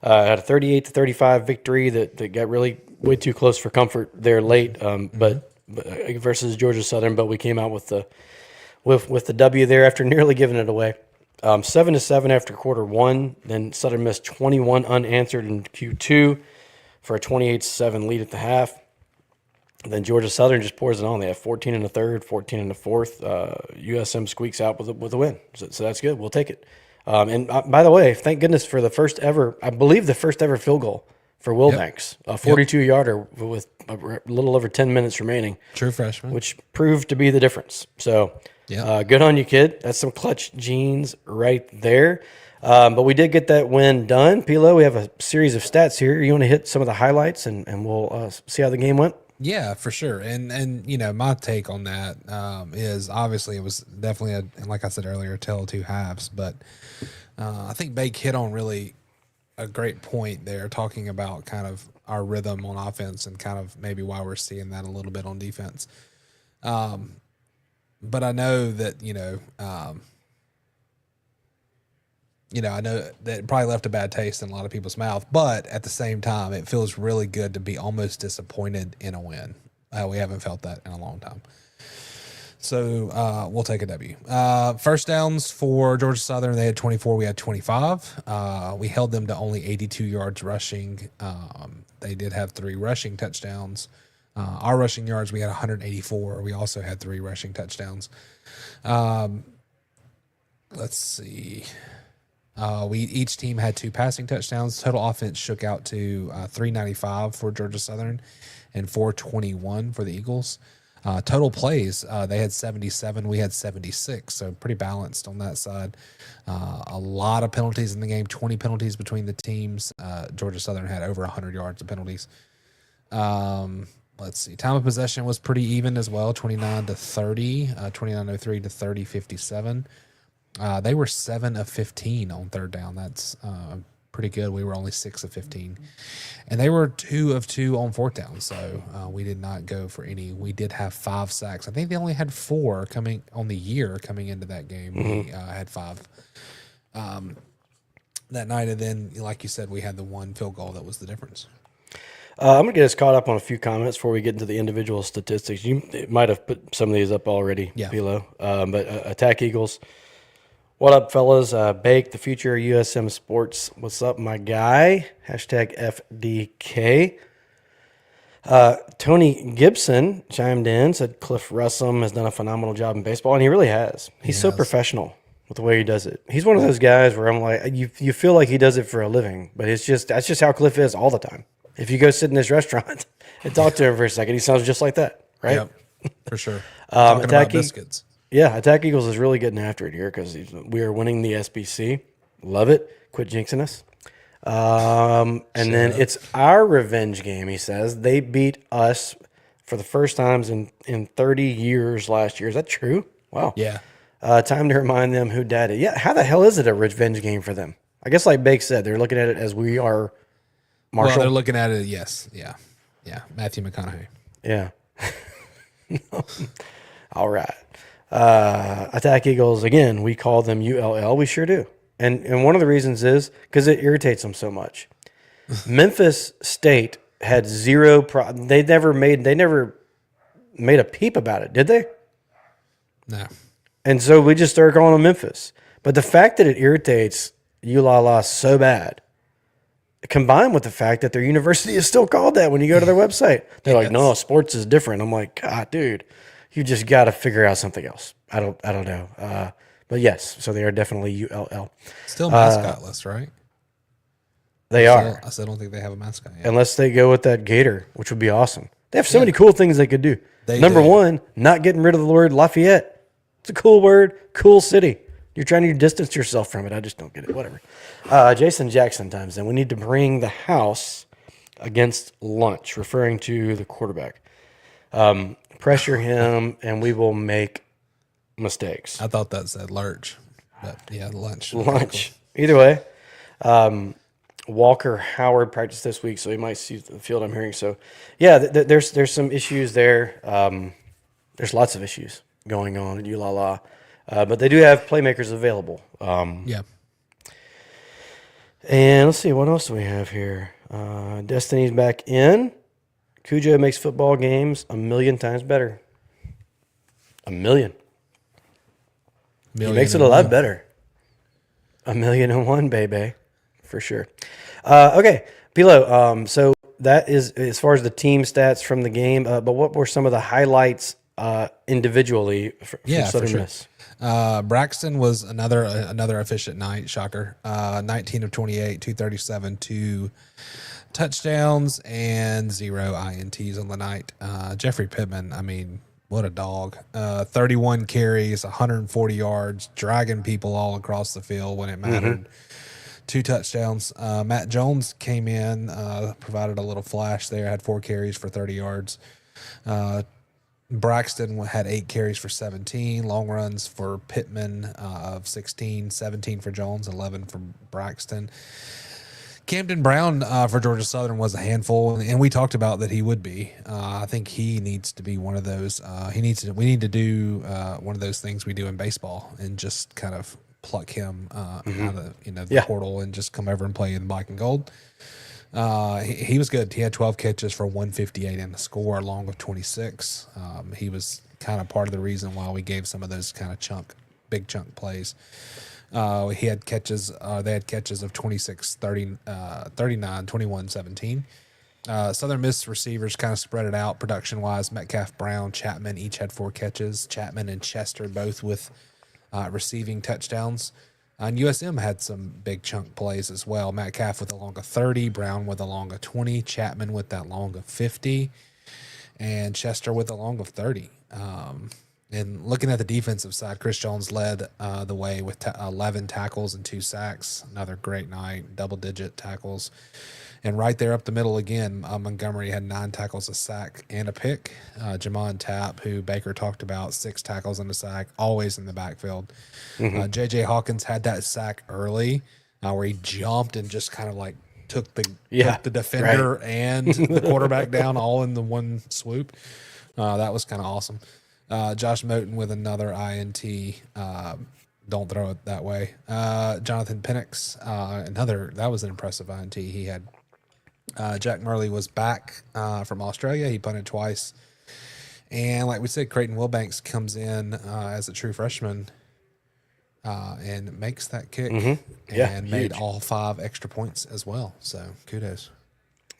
Had a 38-35 victory that got really way too close for comfort there late, but versus Georgia Southern. But we came out with the W there after nearly giving it away. 7-7 after quarter one. Then Southern Miss 21 unanswered in Q2 for a 28-7 lead at the half. Then Georgia Southern just pours it on. They have 14 in the third, 14 in the fourth. USM squeaks out with a win. So that's good. We'll take it. And by the way, thank goodness for the first ever field goal for Wilbanks, a 42-yarder with a little over 10 minutes remaining. True freshman. Which proved to be the difference. So good on you, kid. That's some clutch genes right there. But we did get that win done. Pilo, we have a series of stats here. You want to hit some of the highlights and we'll see how the game went? Yeah, for sure. And you know, my take on that is obviously it was definitely like I said earlier, a tale of two halves. But I think Bake hit on really a great point there, talking about kind of our rhythm on offense and kind of maybe why we're seeing that a little bit on defense. But I know that I know that it probably left a bad taste in a lot of people's mouth, but at the same time, it feels really good to be almost disappointed in a win. We haven't felt that in a long time. So we'll take a W. First downs for Georgia Southern, they had 24, we had 25. We held them to only 82 yards rushing. They did have 3 rushing touchdowns. Our rushing yards, we had 184. We also had 3 rushing touchdowns. Let's see. Each team had 2 passing touchdowns. Total offense shook out to 395 for Georgia Southern and 421 for the Eagles. Total plays, they had 77. We had 76, so pretty balanced on that side. A lot of penalties in the game, 20 penalties between the teams. Georgia Southern had over 100 yards of penalties. Let's see. Time of possession was pretty even as well, 29-30, 29:03 to 30:57. They were 7 of 15 on third down. That's pretty good. We were only 6 of 15. And they were 2 of 2 on fourth down. So we did not go for any. We did have 5 sacks. I think they only had 4 coming on the year coming into that game. We had 5 that night. And then, like you said, we had the 1 field goal that was the difference. I'm going to get us caught up on a few comments before we get into the individual statistics. You might have put some of these up already, Pilo. But Attack Eagles. What up, fellas? Bake, the future of USM Sports. What's up, my guy? Hashtag FDK. Tony Gibson chimed in, said Cliff Russum has done a phenomenal job in baseball, and he really has. He's so professional with the way he does it. He's one of those guys where I'm like, you feel like he does it for a living, but that's just how Cliff is all the time. If you go sit in this restaurant and talk to him for a second, he sounds just like that, right? Yep, for sure. Talking about biscuits. Yeah, Attack Eagles is really getting after it here because we are winning the SBC. Love it. Quit jinxing us. And then it's our revenge game, he says. They beat us for the first times in 30 years last year. Is that true? Wow. Yeah. Time to remind them who did it. Yeah, how the hell is it a revenge game for them? I guess like Bake said, they're looking at it as we are Marshall. Well, they're looking at it, yes. Yeah. Yeah. Matthew McConaughey. Yeah. All right. Attack Eagles, again, we call them ULL. We sure do. And one of the reasons is because it irritates them so much. Memphis State had zero problem. They never made a peep about it, did they? No. And so we just started calling them Memphis. But the fact that it irritates ULL so bad, combined with the fact that their university is still called that when you go to their website. They're like, no, sports is different. I'm like, God, dude, you just got to figure out something else. I don't know. But yes, so they are definitely ULL. Still mascotless, right? They are. I still don't think they have a mascot yet. Unless they go with that gator, which would be awesome. They have so many cool things they could do. They Number do. one, not getting rid of the word Lafayette. It's a cool word, cool city. You're trying to distance yourself from it. I just don't get it. Whatever. Jason Jackson times in. We need to bring the house against lunch, referring to the quarterback. Pressure him, and we will make mistakes. I thought that said lurch, but yeah, lunch. Lunch. Either way. Walker Howard practiced this week, so he might see the field, I'm hearing. So, yeah, there's some issues there. There's lots of issues going on at ULL, but they do have playmakers available. Yeah. And let's see, what else do we have here? Destiny's back in. Cujo makes football games 1,000,000 times better. 1,000,000. He makes it a lot better. 1,000,001, baby, for sure. Okay, Pilo. So that is as far as the team stats from the game. But what were some of the highlights individually from Southern Miss? Braxton was another efficient night. Shocker. 19 of 28, 237, 2 touchdowns, and 0 INTs on the night. Jeffrey Pittman, I mean, what a dog. 31 carries, 140 yards, dragging people all across the field when it mattered. 2 touchdowns. Matt Jones came in, provided a little flash there, had 4 carries for 30 yards. Braxton had 8 carries for 17, long runs for Pittman of 16, 17 for Jones, 11 for Braxton. Camden Brown for Georgia Southern was a handful, and we talked about that he would be. I think he needs to be one of those. We need to do one of those things we do in baseball and just kind of pluck him out of the portal and just come over and play in black and gold. He was good. He had 12 catches for 158 and a score along with 26. He was kind of part of the reason why we gave some of those kind of big chunk plays. He had catches. They had catches of 26, 30, 39, 21, 17. Southern Miss receivers kind of spread it out production-wise. Metcalf, Brown, Chapman each had 4 catches. Chapman and Chester both with receiving touchdowns. And USM had some big chunk plays as well. Metcalf with a long of 30, Brown with a long of 20, Chapman with that long of 50, and Chester with a long of 30. And looking at the defensive side, Chris Jones led the way with 11 tackles and 2 sacks. Another great night, double-digit tackles. And right there up the middle again, Montgomery had 9 tackles, a sack, and a pick. Jamon Tapp, who Baker talked about, 6 tackles and a sack, always in the backfield. J.J. Hawkins had that sack early where he jumped and just kind of like took the defender and the quarterback down all in the one swoop. That was kind of awesome. Josh Moten with another INT. Don't throw it that way. Jonathan Penix, that was an impressive INT. He had Jack Murley was back from Australia. He punted twice. And like we said, Creighton Wilbanks comes in as a true freshman and makes that kick and made all 5 extra points as well. So kudos.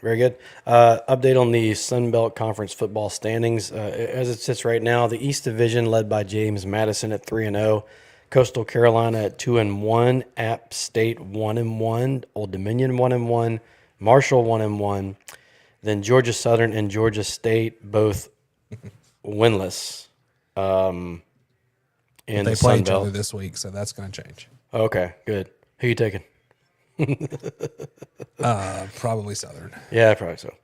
Very good. Update on the Sun Belt Conference football standings. As it sits right now, the East Division led by James Madison at 3-0. Coastal Carolina at 2-1, App State 1-1, Old Dominion 1-1, Marshall 1-1, then Georgia Southern and Georgia State both winless. They play each other this week, so that's going to change. Okay, good. Who you taking? Probably Southern. Yeah, probably so.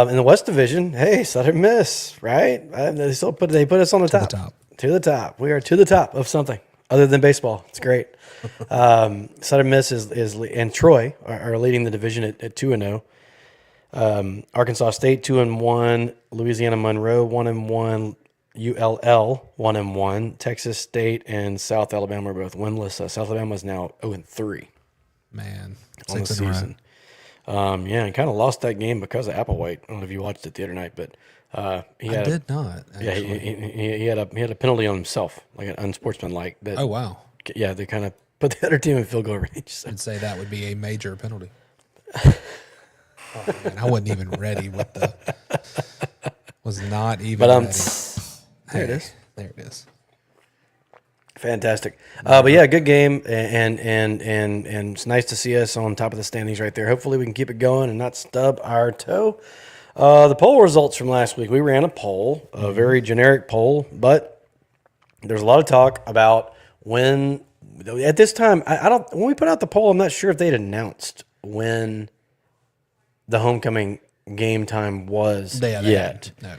In the West Division, hey, Southern Miss, right? They put us on the top. To the top. We are to the top of something other than baseball. It's great. Southern Miss is and Troy are leading the division at 2-0. Arkansas State 2-1, Louisiana Monroe 1-1, ULL 1-1, Texas State and South Alabama are both winless. South Alabama is now 0-3. Man, on the season. And kind of lost that game because of Applewhite. I don't know if you watched it the other night, but he did not. Actually. Yeah, he had a penalty on himself, like an unsportsmanlike. That, oh wow. Yeah, they kind of put the other team in field goal range. So. I'd say that would be a major penalty. Oh, man, I wasn't even ready with the. Was not even. But ready. There it is. There it is. Fantastic. But yeah, good game, and it's nice to see us on top of the standings right there. Hopefully we can keep it going and not stub our toe. The poll results from last week. We ran a poll, a very generic poll, but there's a lot of talk about when, at this time, I don't, when we put out the poll, I'm not sure if they'd announced when the homecoming game time was yet. No.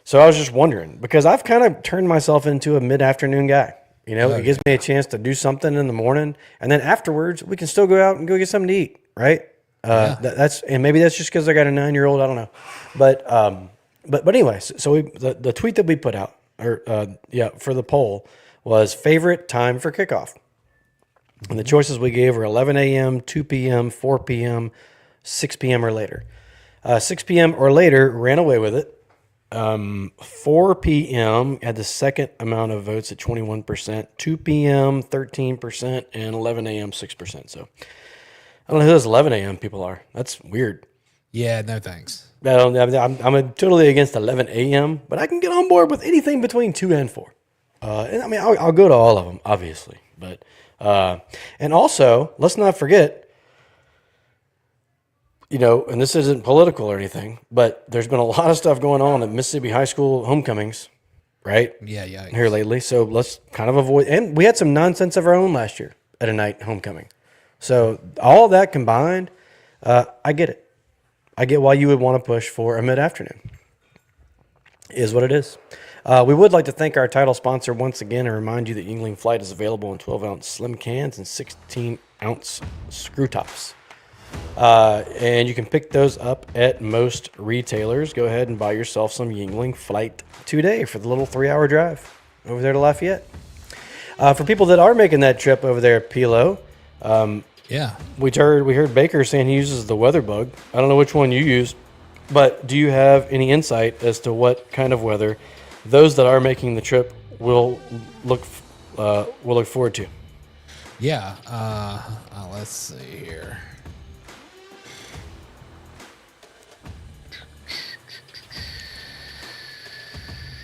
So I was just wondering, because I've kind of turned myself into a mid-afternoon guy. You know, it gives me a chance to do something in the morning, and then afterwards we can still go out and go get something to eat, right? That's, and maybe that's just because I got a 9-year-old. I don't know, but anyways, so the tweet that we put out, for the poll was favorite time for kickoff, and the choices we gave were 11 a.m., 2 p.m., 4 p.m., 6 p.m. or later. 6 p.m. or later ran away with it. 4 p.m. had the second amount of votes at 21%, 2 p.m. 13%, and 11 a.m. 6%. So I don't know who those 11 a.m. people are. That's weird. Yeah, no thanks. I'm totally against 11 a.m., but I can get on board with anything between 2 and 4. And I mean, I'll go to all of them, obviously. But and also, let's not forget, you know, and this isn't political or anything, but there's been a lot of stuff going on at Mississippi high school homecomings, right? Yeah. Here lately. So let's kind of avoid, and we had some nonsense of our own last year at a night homecoming. So all of that combined, I get it. I get why you would want to push for a mid-afternoon. Is what it is. We would like to thank our title sponsor once again and remind you that Yingling Flight is available in 12-ounce slim cans and 16-ounce screw tops. And you can pick those up at most retailers. Go ahead and buy yourself some Yingling Flight today for the little 3-hour drive over there to Lafayette. For people that are making that trip over there at Pilo, we heard Baker saying he uses the weather bug. I don't know which one you use, but do you have any insight as to what kind of weather those that are making the trip will look forward to? Yeah. Let's see here.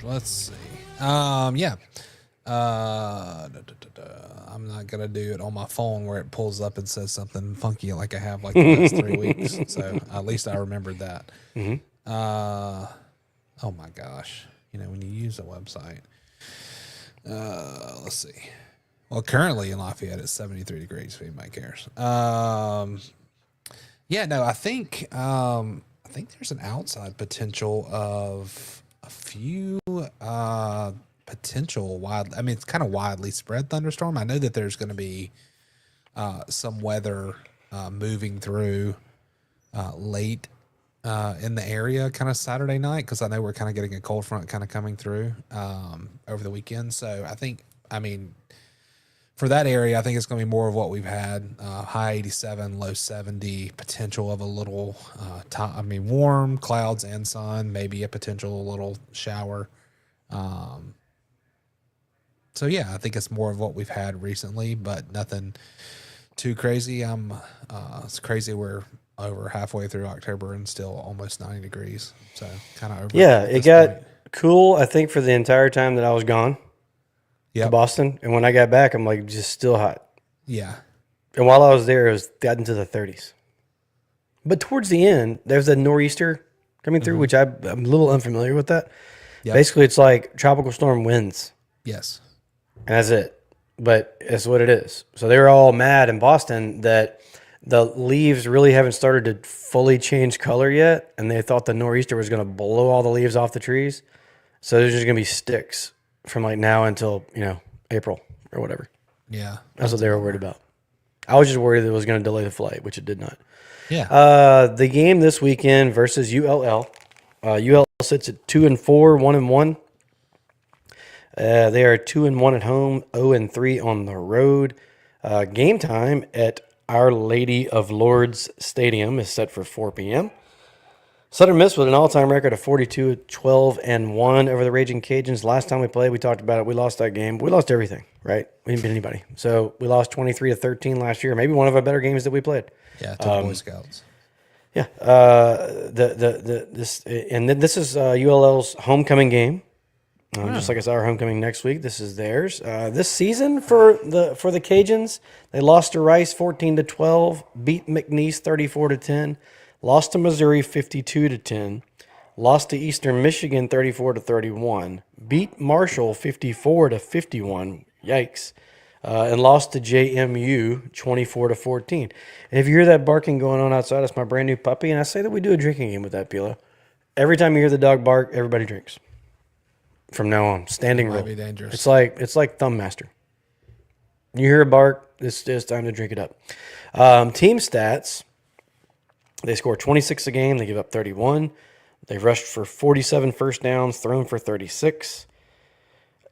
Let's see. I'm not gonna do it on my phone where it pulls up and says something funky like I have like the last 3 weeks. So at least I remembered that. Mm-hmm. Oh my gosh! You know, when you use a website. Let's see. Well, currently in Lafayette it's 73 degrees. If anybody cares. I think there's an outside potential of a few potential wild. I mean, it's kind of widely spread thunderstorm. I know that there's going to be some weather moving through late in the area, kind of Saturday night, because I know we're kind of getting a cold front kind of coming through over the weekend. So I mean, for that area, I think it's going to be more of what we've had: high 87, low 70, potential of a little, warm clouds and sun, maybe a potential little shower. So yeah, I think it's more of what we've had recently, but nothing too crazy. It's crazy we're over halfway through October and still almost 90 degrees. So kind of over. Yeah, it got cool, I think, for the entire time that I was gone to Boston. And when I got back, I'm like, just still hot. Yeah. And while I was there, it was gotten to the 30s. But towards the end, there's a nor'easter coming through, which I'm a little unfamiliar with that. Yep. Basically, it's like tropical storm winds. Yes. And that's it. But it's what it is. So they were all mad in Boston that the leaves really haven't started to fully change color yet. And they thought the nor'easter was going to blow all the leaves off the trees. So there's just going to be sticks from like now until, April or whatever. Yeah. That's what they were worried about. I was just worried that it was going to delay the flight, which it did not. Yeah. The game this weekend versus ULL. ULL sits at 2-4, 1-1. They are 2-1 at home, 0-3 on the road. Game time at Our Lady of Lourdes Stadium is set for 4 p.m. Southern Miss with an all-time record of 42-12-1 over the Raging Cajuns. Last time we played, we talked about it. We lost that game. We lost everything, right? We didn't beat anybody. So we lost 23-13 last year. Maybe one of our better games that we played. Yeah, to the Boy Scouts. Yeah. This is ULL's homecoming game. Just like it's our homecoming next week, this is theirs. This season for the Cajuns, they lost to Rice 14-12, beat McNeese 34-10, lost to Missouri 52-10, lost to Eastern Michigan 34-31, beat Marshall 54-51. Yikes. And lost to JMU 24-14. And if you hear that barking going on outside, it's my brand new puppy. And I say that we do a drinking game with that, Pilo. Every time you hear the dog bark, everybody drinks. From now on, standing rule. Might be dangerous. It's like Thumb Master. You hear a bark, it's time to drink it up. Team stats: they score 26 a game. They give up 31. They've rushed for 47 first downs, thrown for 36.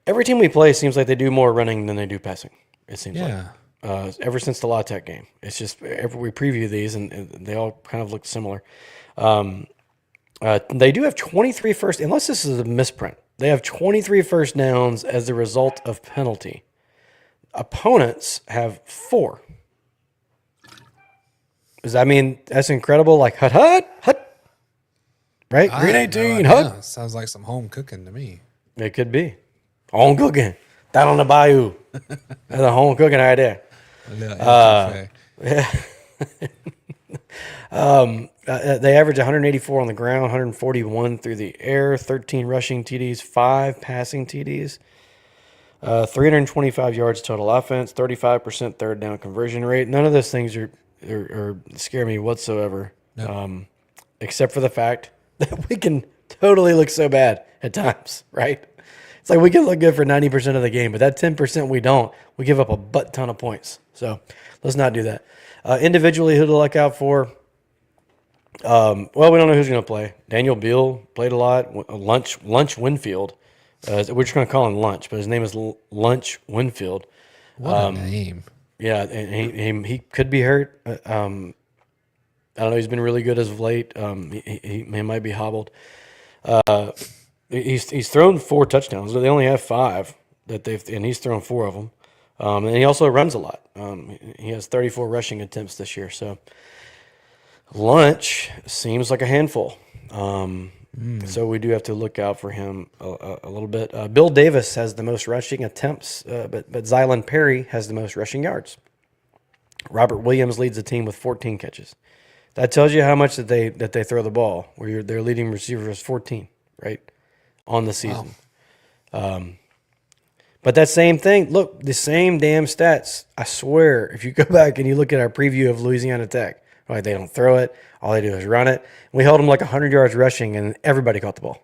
Every team we play seems like they do more running than they do passing. It seems like ever since the La Tech game. It's just we preview these and they all kind of look similar. They do have 23 first, unless this is a misprint. They have 23 first downs as a result of penalty. Opponents have 4. Does that mean that's incredible? Like hut, right? Green 18, hut. Sounds like some home cooking to me. It could be home cooking down on the bayou. That's a home cooking idea. They average 184 on the ground, 141 through the air, 13 rushing TDs, 5 passing TDs, 325 yards total offense, 35% third down conversion rate. None of those things are scare me whatsoever, except for the fact that we can totally look so bad at times, right? It's like we can look good for 90% of the game, but that 10% we don't. We give up a butt ton of points. So let's not do that. Individually, who to look out for? Well, we don't know who's going to play. Daniel Beal played a lot. Lunch Winfield. We're just going to call him Lunch, but his name is Lunch Winfield. What a name. Yeah, and he could be hurt. I don't know. He's been really good as of late. He might be hobbled. He's thrown 4 touchdowns. They only have 5 and he's thrown 4 of them. And he also runs a lot. He has 34 rushing attempts this year. So Lunch seems like a handful. So we do have to look out for him a little bit. Bill Davis has the most rushing attempts, but Zylan Perry has the most rushing yards. Robert Williams leads the team with 14 catches. That tells you how much that they throw the ball. Where their leading receiver is 14, right, on the season. Wow. But that same thing, look, the same damn stats. I swear, if you go back and you look at our preview of Louisiana Tech, right, they don't throw it. All they do is run it. We held them like 100 yards rushing, and everybody caught the ball.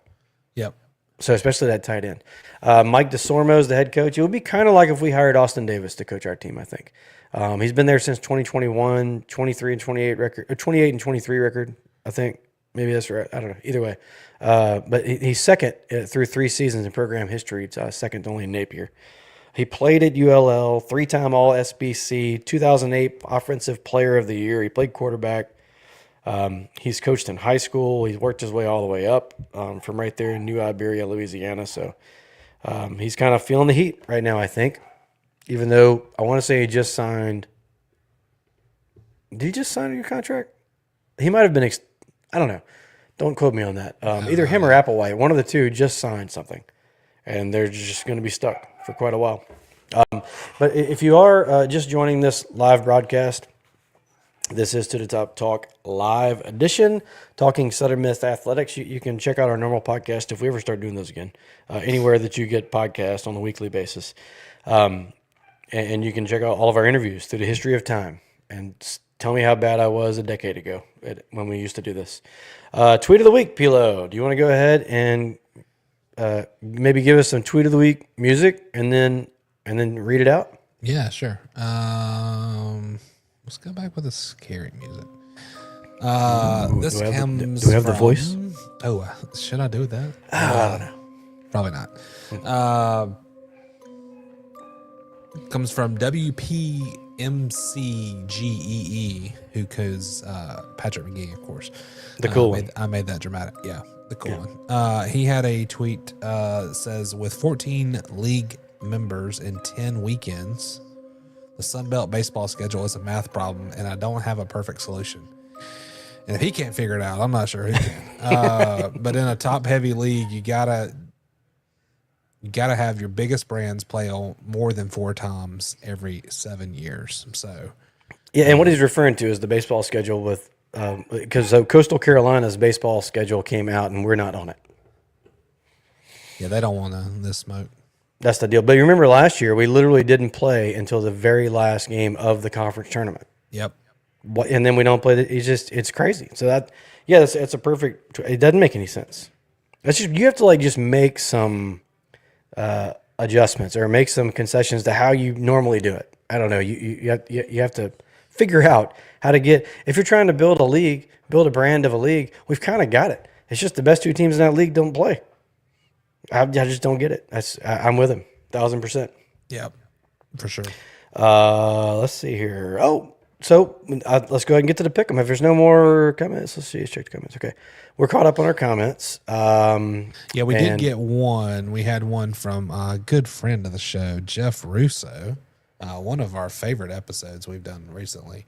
Yep. So especially that tight end. Mike DeSormo is the head coach. It would be kind of like if we hired Austin Davis to coach our team, I think. He's been there since 2021, 23 and 28 record, or 28 and 23 record, I think. Maybe that's right. I don't know. Either way. But he's second through 3 seasons in program history. It's second only in Napier. He played at ULL, 3-time All-SBC, 2008 Offensive Player of the Year. He played quarterback. He's coached in high school. He's worked his way all the way up from right there in New Iberia, Louisiana. So he's kind of feeling the heat right now, I think. Even though I want to say he just signed. Did he just sign your contract? He might have been. I don't know. Don't quote me on that. Either him or Applewhite, one of the two, just signed something, and they're just going to be stuck for quite a while. But if you are just joining this live broadcast, this is To the Top Talk live edition, talking Southern Miss athletics. You can check out our normal podcast if we ever start doing those again, anywhere that you get podcasts on a weekly basis. And you can check out all of our interviews through the history of time and tell me how bad I was a decade ago when we used to do this. Tweet of the week, Pilo. Do you want to go ahead and maybe give us some tweet of the week music and then read it out? Yeah, sure. Let's go back with the scary music. This comes. Do we have the voice? Oh, should I do that? I don't know. Probably not. Comes from WPMCGEE, who goes Patrick McGee, of course. The cool one. I made that dramatic. Yeah, the cool one. He had a tweet says, with 14 league members in 10 weekends, the Sun Belt baseball schedule is a math problem, and I don't have a perfect solution. And if he can't figure it out, I'm not sure who can. But in a top-heavy league, you gotta You got to have your biggest brands play on more than 4 times every 7 years. So, Yeah, and what he's referring to is the baseball schedule with because Coastal Carolina's baseball schedule came out and we're not on it. yeah, they don't want this smoke. That's the deal. But you remember last year we literally didn't play until the very last game of the conference tournament. Yep. And then we don't play. It's crazy. So it's a perfect. It doesn't make any sense. That's just you have to just make some adjustments or make some concessions to how you normally do it. I don't know. You have to figure out how to get. If you're trying to build a league, build a brand of a league, we've kind of got it. It's just the best 2 teams in that league don't play. I just don't get it. I'm with him 1,000%. Yep. For sure. Let's see here. So let's go ahead and get to the pick 'em. If there's no more comments, let's see. Let's check the comments. Okay, we're caught up on our comments. Yeah, we did get one. We had one from a good friend of the show, Jeff Russo. One of our favorite episodes we've done recently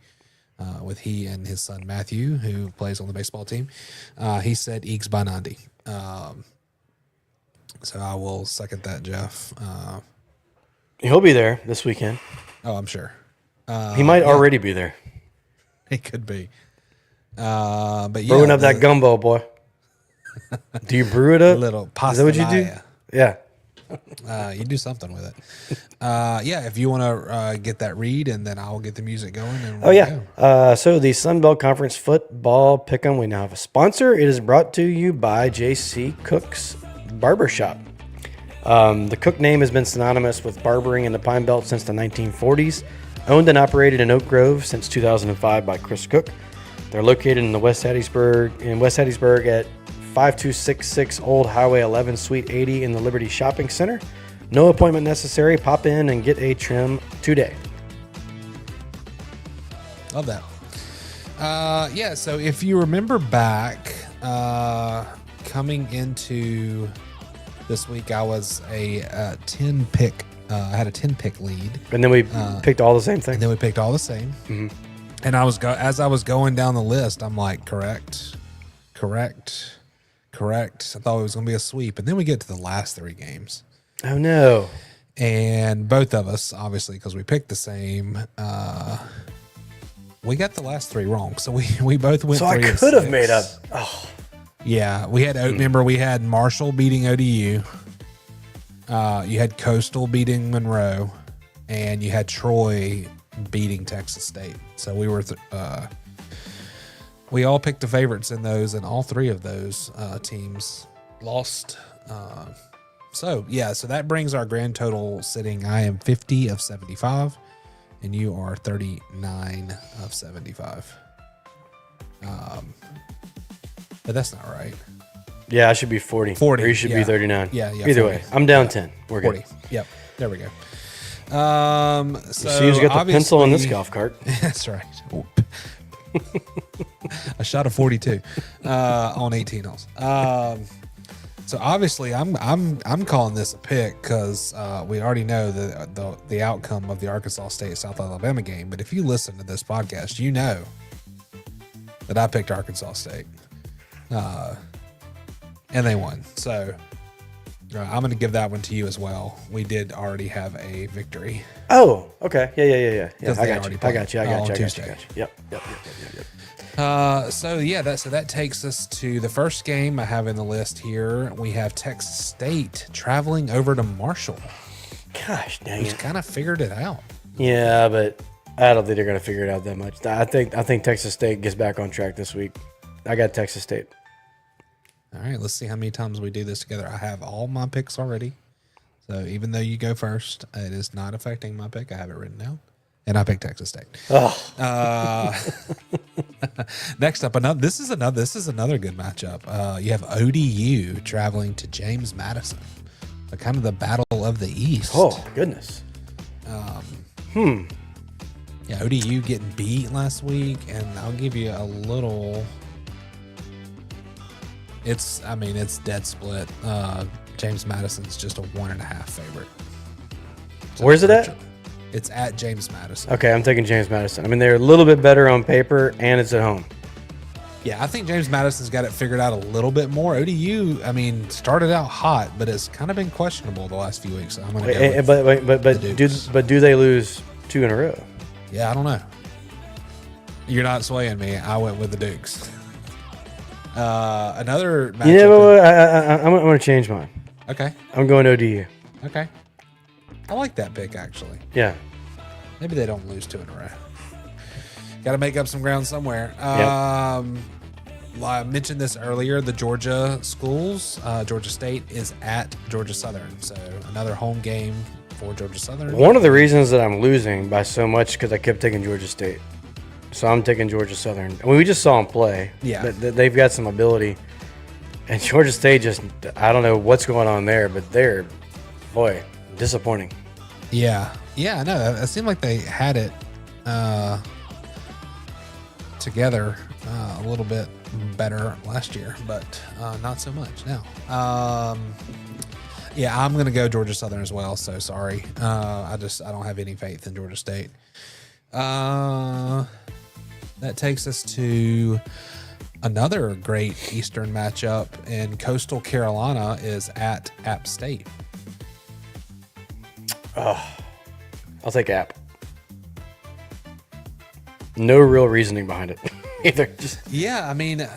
with he and his son Matthew, who plays on the baseball team. He said Eagles by 90. So I will second that, Jeff. He'll be there this weekend. Oh, I'm sure. He might already be there. He could be. But yeah, Brewing up that gumbo, boy. Do you brew it up? a little Is pasta. that what you do? Yeah. You do something with it. Yeah, if you want to get that read, and then I'll get the music going. And Oh, yeah. So the Sun Belt Conference football pick'em, we now have a sponsor. It is brought to you by J.C. Cook's Barbershop. The Cook name has been synonymous with barbering in the Pine Belt since the 1940s. Owned and operated in Oak Grove since 2005 by Chris Cook. They're located in West Hattiesburg at 5266 Old Highway 11, Suite 80 in the Liberty Shopping Center. No appointment necessary. Pop in and get a trim today. Love that. Yeah, so if you remember back, coming into this week, I was a 10 pick. I had a 10 pick lead, And then we picked all the same thing. and then we picked all the same. Mm-hmm. And as I was going down the list, I'm like, correct. I thought it was going to be a sweep, and then we get to the last 3 games, Oh, no. and both of us, obviously, because we picked the same, we got the last 3 wrong. So we both went. So I 3 and could have 6. made up. Oh, Yeah, we had. Remember, we had Marshall beating ODU. You had Coastal beating Monroe, and you had Troy beating Texas State. So we were. We all picked the favorites in those, and all 3 of those teams lost. So that brings our grand total sitting. I am 50 of 75, and you are 39 of 75. But that's not right. yeah, I should be 40. 40, Or you should be yeah. 39. Yeah, Either 40. way, I'm down 10. We're 40. good. Yep. There we go. So See who's got the pencil in this obviously- golf cart. That's right. I shot a 42 on 18 holes. So obviously, I'm calling this a pick because we already know the outcome of the Arkansas State South Alabama game. But if you listen to this podcast, you know that I picked Arkansas State, and they won. So I'm going to give that one to you as well. We did already have a victory. Oh, okay. Yeah. Because I they got already you. played I got you. on Tuesday. Yep. So that takes us to the first game I have in the list here. We have Texas State traveling over to Marshall, Gosh dang who's it. kind of figured it out. Yeah, but I don't think they're going to figure it out that much. I think Texas State gets back on track this week. I got Texas State. All right, let's see how many times we do this together. I have all my picks already. So even though you go first, it is not affecting my pick. I have it written down. And I picked Texas State. Next up, this is another good matchup. You have ODU traveling to James Madison. So kind of the battle of the East. Oh, goodness. Yeah, ODU getting beat last week, and I'll give you a little. It's dead split. James Madison's just a 1.5 favorite. So Where's it at? It's at James Madison. Okay, I'm taking James Madison. I mean, they're a little bit better on paper, and it's at home. Yeah, I think James Madison's got it figured out a little bit more. ODU, I mean, started out hot, but it's kind of been questionable the last few weeks. So I'm going to go with But do they lose 2 in a row? Yeah, I don't know. You're not swaying me. I went with the Dukes. Another matchup. You know what? I'm going to change mine. Okay. I'm going ODU. Okay. I like that pick, actually. Yeah. Maybe they don't lose 2 in a row. Got to make up some ground somewhere. I mentioned this earlier. The Georgia schools, Georgia State is at Georgia Southern. So another home game for Georgia Southern. One of the reasons that I'm losing by so much because I kept taking Georgia State. So I'm taking Georgia Southern. I mean, we just saw them play. Yeah. They've got some ability. And Georgia State just, I don't know what's going on there, but they're, boy, disappointing. Yeah. Yeah, no, it seemed like they had it together a little bit better last year, but not so much now. Yeah, I'm going to go Georgia Southern as well, so sorry. I don't have any faith in Georgia State. That takes us to another great Eastern matchup, and Coastal Carolina is at App State. I'll take App. No real reasoning behind it either. Just Yeah, I mean,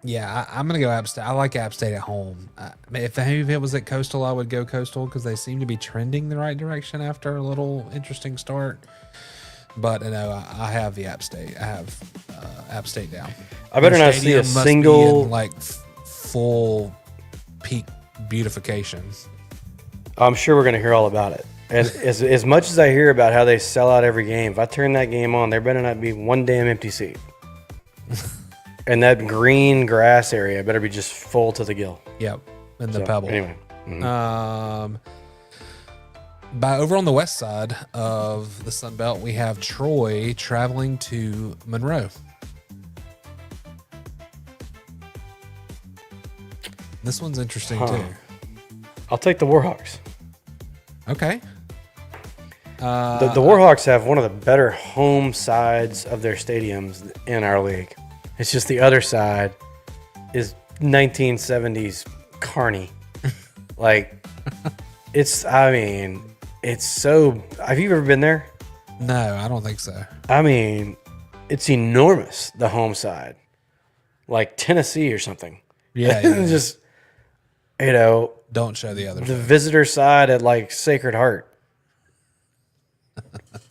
yeah, I'm going to go App State. I like App State at home. If it was at Coastal, I would go Coastal because they seem to be trending the right direction after a little interesting start. But no, I have the App State. I have App State down. I better Their not see stadium a must be single in, like full peak beautification. I'm sure we're going to hear all about it. And as much as I hear about how they sell out every game, if I turn that game on, there better not be one damn empty seat. And that green grass area better be just full to the gill. Yep, and the pebble. Anyway. Mm-hmm. By over on the west side of the Sun Belt, we have Troy traveling to Monroe. This one's interesting too. I'll take the Warhawks. Okay. The Warhawks have one of the better home sides of their stadiums in our league. It's just the other side is 1970s carny. Like, it's so... Have you ever been there? No, I don't think so. I mean, it's enormous, the home side. Like Tennessee or something. Yeah. Just, you know... Don't show the other The side. visitor side at, like, Sacred Heart.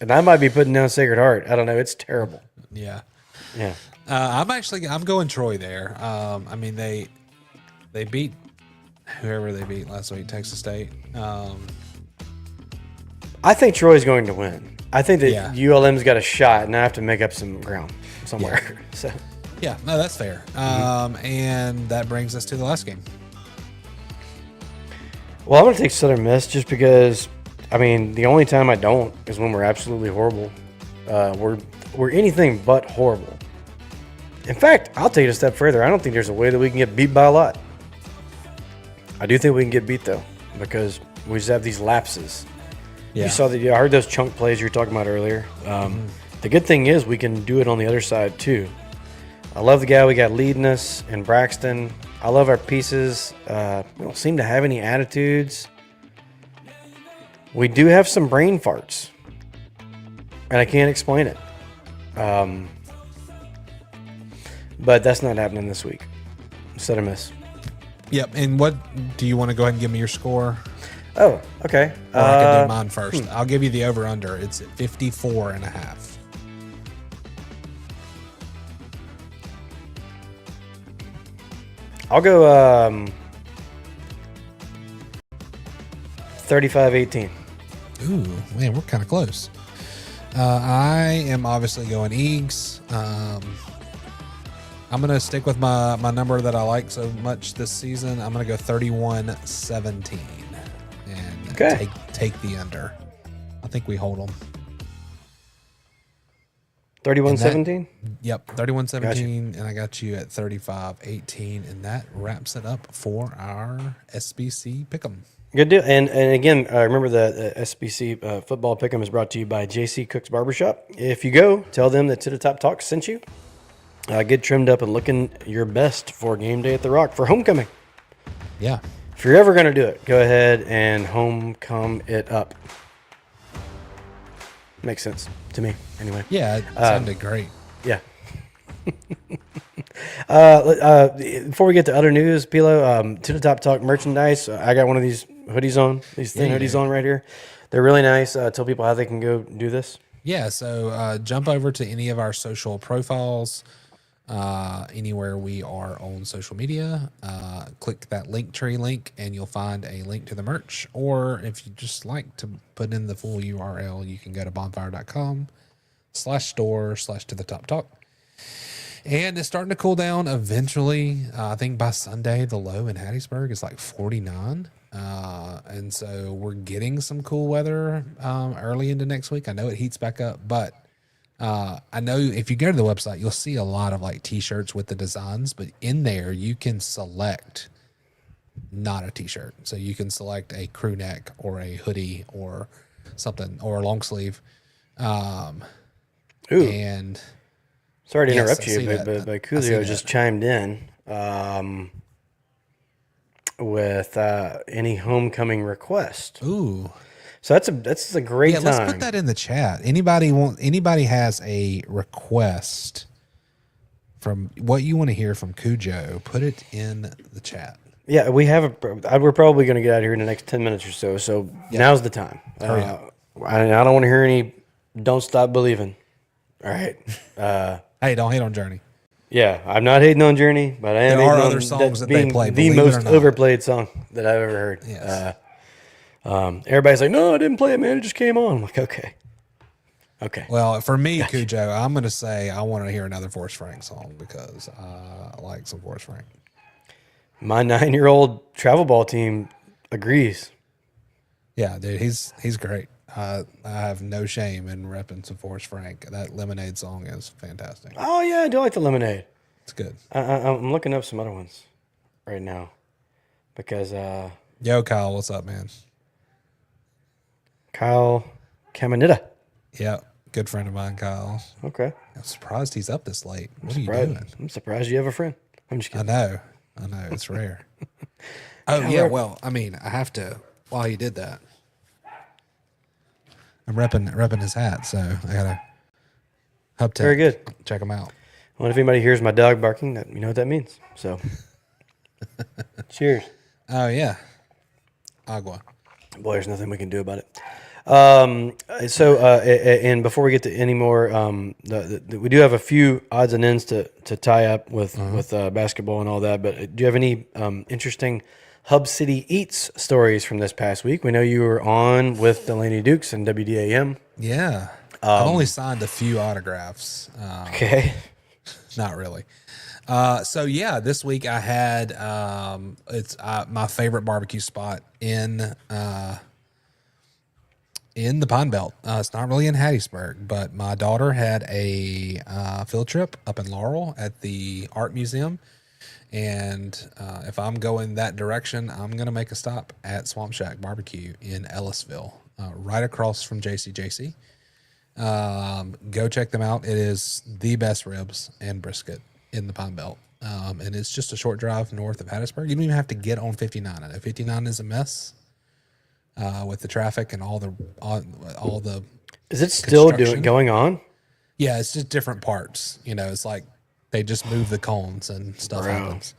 And I might be putting down Sacred Heart. I don't know. It's terrible. Yeah. Yeah. I'm going Troy there. I mean, they beat whoever they beat last week, Texas State. I think Troy's going to win. I think that Yeah. ULM's got a shot, and I have to make up some ground somewhere. Yeah. So Yeah, no, that's fair. And that brings us to the last game. Well, I'm going to take Southern Miss just because, I mean, the only time I don't is when we're absolutely horrible. We're anything but horrible. In fact, I'll take it a step further. I don't think there's a way that we can get beat by a lot. I do think we can get beat, though, because we just have these lapses. Yeah. You saw that. I heard those chunk plays you were talking about earlier. The good thing is we can do it on the other side, too. I love the guy we got leading us in Braxton. I love our pieces. We don't seem to have any attitudes. We do have some brain farts, and I can't explain it. But that's not happening this week. Southern Miss. Yep. And what do you want to go ahead and give me your score? Oh, okay. Or I can do mine first. I'll give you the over-under. It's at 54.5. I'll go 35-18. Ooh, man, we're kind of close. I am obviously going Eags. I'm going to stick with my number that I like so much this season. I'm going to go 31-17 and Okay. take the under. I think we hold them. 31-17? Yep, 31-17, Gotcha. and I got you at 35-18, and that wraps it up for our SBC Pick'em. Good deal. And again, remember the SBC football pick'em is brought to you by JC Cook's Barbershop. If you go, tell them that To the Top Talk sent you. Get trimmed up and looking your best for game day at the Rock for homecoming. Yeah. If you're ever going to do it, go ahead and homecome it up. Makes sense to me, anyway. Yeah, it sounded great. Yeah. Before we get to other news, Pilo, To the Top Talk merchandise. I got one of these hoodies on, these thin hoodies on right here. They're really nice. Tell people how they can go do this. Yeah, so jump over to any of our social profiles, anywhere we are on social media. Click that Linktree link, and you'll find a link to the merch. Or if you just like to put in the full URL, you can go to bonfire.com/store/to the top talk. And it's starting to cool down eventually. I think by Sunday, the low in Hattiesburg is like 49. And so we're getting some cool weather early into next week. I know it heats back up, but I know if you go to the website, you'll see a lot of like t-shirts with the designs, but in there you can select not a t-shirt. So you can select a crew neck or a hoodie or something, or a long sleeve. And sorry to yes, interrupt I you, see but that. Kuzio just chimed in with any homecoming request. Ooh. So that's a great time. Let's put that in the chat. Anybody has a request from what you want to hear from Cujo, put it in the chat. Yeah, we're probably going to get out of here in the next 10 minutes or so. So now's the time. Hurry up. I don't want to hear any "Don't Stop Believing." All right. Hey, don't hate on Journey. Yeah, I'm not hating on Journey, but I am There are hating other on songs that being they play, the believe it most or not. overplayed song that I've ever heard. Yes. Everybody's like, "No, I didn't play it, man. It just came on." I'm like, okay. Well, for me, Cujo, I'm going to say I want to hear another Forrest Frank song because I like some Forrest Frank. My 9-year-old travel ball team agrees. Yeah, dude, he's great. I have no shame in repping some Forrest Frank. That Lemonade song is fantastic. Oh yeah, I do like the Lemonade. It's good. I'm looking up some other ones right now because Yo, Kyle, what's up, man? Kyle Caminita. Yeah, good friend of mine, Kyle. Okay. I'm surprised he's up this late. What are you doing? I'm surprised you have a friend. I'm just I kidding. know. It's rare. Oh, yeah. Well, I mean, I have to, while he did that, I'm repping his hat, so I got to help to Very good. check him out. Well, if anybody hears my dog barking, that you know what that means. So, cheers. Oh, yeah. Agua. Boy, there's nothing we can do about it. And before we get to any more, we do have a few odds and ends to tie up with basketball and all that. But do you have any interesting Hub City Eats stories from this past week? We know you were on with Delaney Dukes and WDAM. Yeah. I've only signed a few autographs. Okay. Not really. So yeah, this week I had it's my favorite barbecue spot in the Pine Belt. It's not really in Hattiesburg, but my daughter had a field trip up in Laurel at the art museum, and if I'm going that direction, I'm gonna make a stop at Swamp Shack Barbecue in Ellisville, right across from JCJC. Go check them out. It is the best ribs and brisket in the Pine Belt. And it's just a short drive north of Hattiesburg. You don't even have to get on 59. I know 59 is a mess with the traffic and all the Is it still construction. going on? Yeah, it's just different parts. You know, it's like they just move the cones and stuff happens.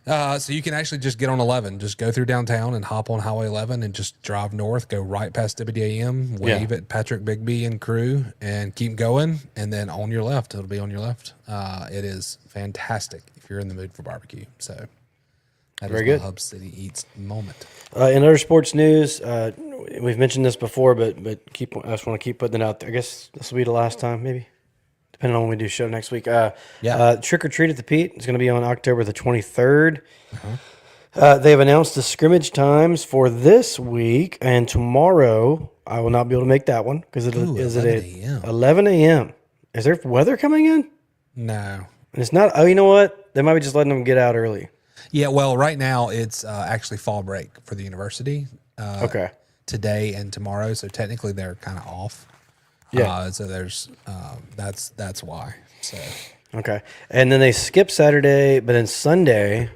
So you can actually just get on 11, just go through downtown and hop on Highway 11 and just drive north, go right past WDAM, wave at Patrick Bigby and crew, and keep going. And then on your left, it'll be on your left. It is fantastic if you're in the mood for barbecue. So that Very is good. my Hub City Eats moment. In other sports news, we've mentioned this before, but I just want to keep putting it out there. I guess this will be the last time, maybe, depending on when we do show next week. Trick or Treat at the Pete is going to be on October the 23rd. They've announced the scrimmage times for this week, and tomorrow I will not be able to make that one because it is at 11 a.m. Is there weather coming in? No. And it's not. Oh, you know what? They might be just letting them get out early. Yeah, well, right now it's actually fall break for the university. Okay. Today and tomorrow, so technically they're kind of off. Yeah. So there's that's why. So Okay. And then they skip Saturday, but then Sunday.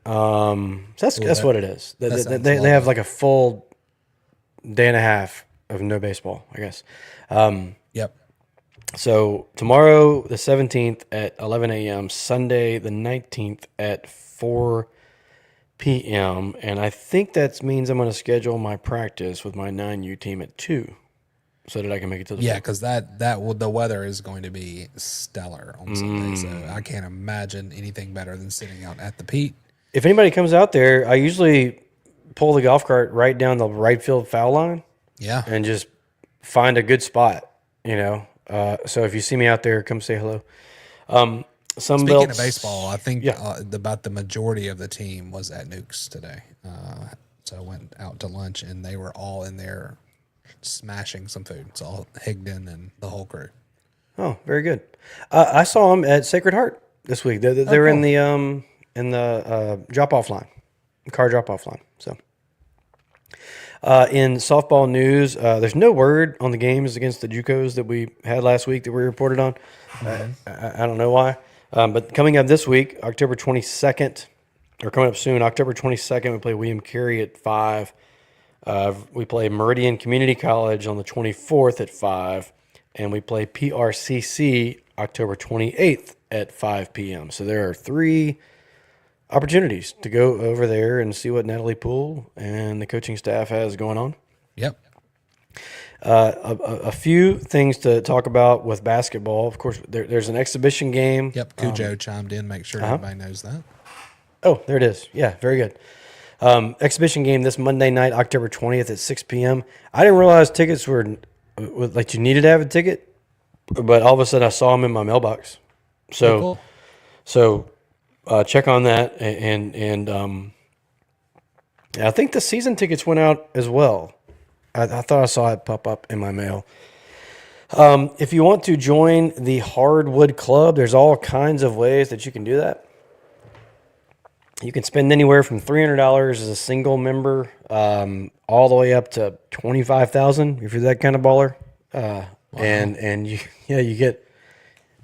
That's what it is. They have like a full day and a half of no baseball, I guess. yep. So tomorrow, the 17th at 11 a.m., Sunday, the 19th at 4 p.m. And I think that means I'm going to schedule my practice with my 9U team at 2 so that I can make it to the Yeah, field. because the weather is going to be stellar on Sunday, so I can't imagine anything better than sitting out at the Pete. If anybody comes out there, I usually pull the golf cart right down the right field foul line Yeah, and just find a good spot, So if you see me out there, come say hello. speaking of baseball, I think Yeah. about the majority of the team was at Nukes today. So I went out to lunch, and they were all in there smashing some food. It's all Higdon and the whole crew. Oh, very good. I saw them at Sacred Heart this week. They were in the drop off line, car drop off line. So, in softball news, there's no word on the games against the JUCOs that we had last week that we reported on. I don't know why, but coming up this week, October 22nd, or coming up soon, October 22nd, we play William Carey at 5. We play Meridian Community College on the 24th at 5, and we play PRCC October 28th at 5 p.m. So there are 3 opportunities to go over there and see what Natalie Poole and the coaching staff has going on. Yep. A few things to talk about with basketball. Of course, there's an exhibition game. Yep. Cujo chimed in. Make sure everybody knows that. Oh, there it is. Yeah, very good. Exhibition game this Monday night, October 20th at 6 p.m. I didn't realize tickets were like you needed to have a ticket, but all of a sudden I saw them in my mailbox. So, Cool. check on that. And I think the season tickets went out as well. I thought I saw it pop up in my mail. If you want to join the Hardwood Club, there's all kinds of ways that you can do that. You can spend anywhere from $300 as a single member, all the way up to $25,000 if you're that kind of baller. And you get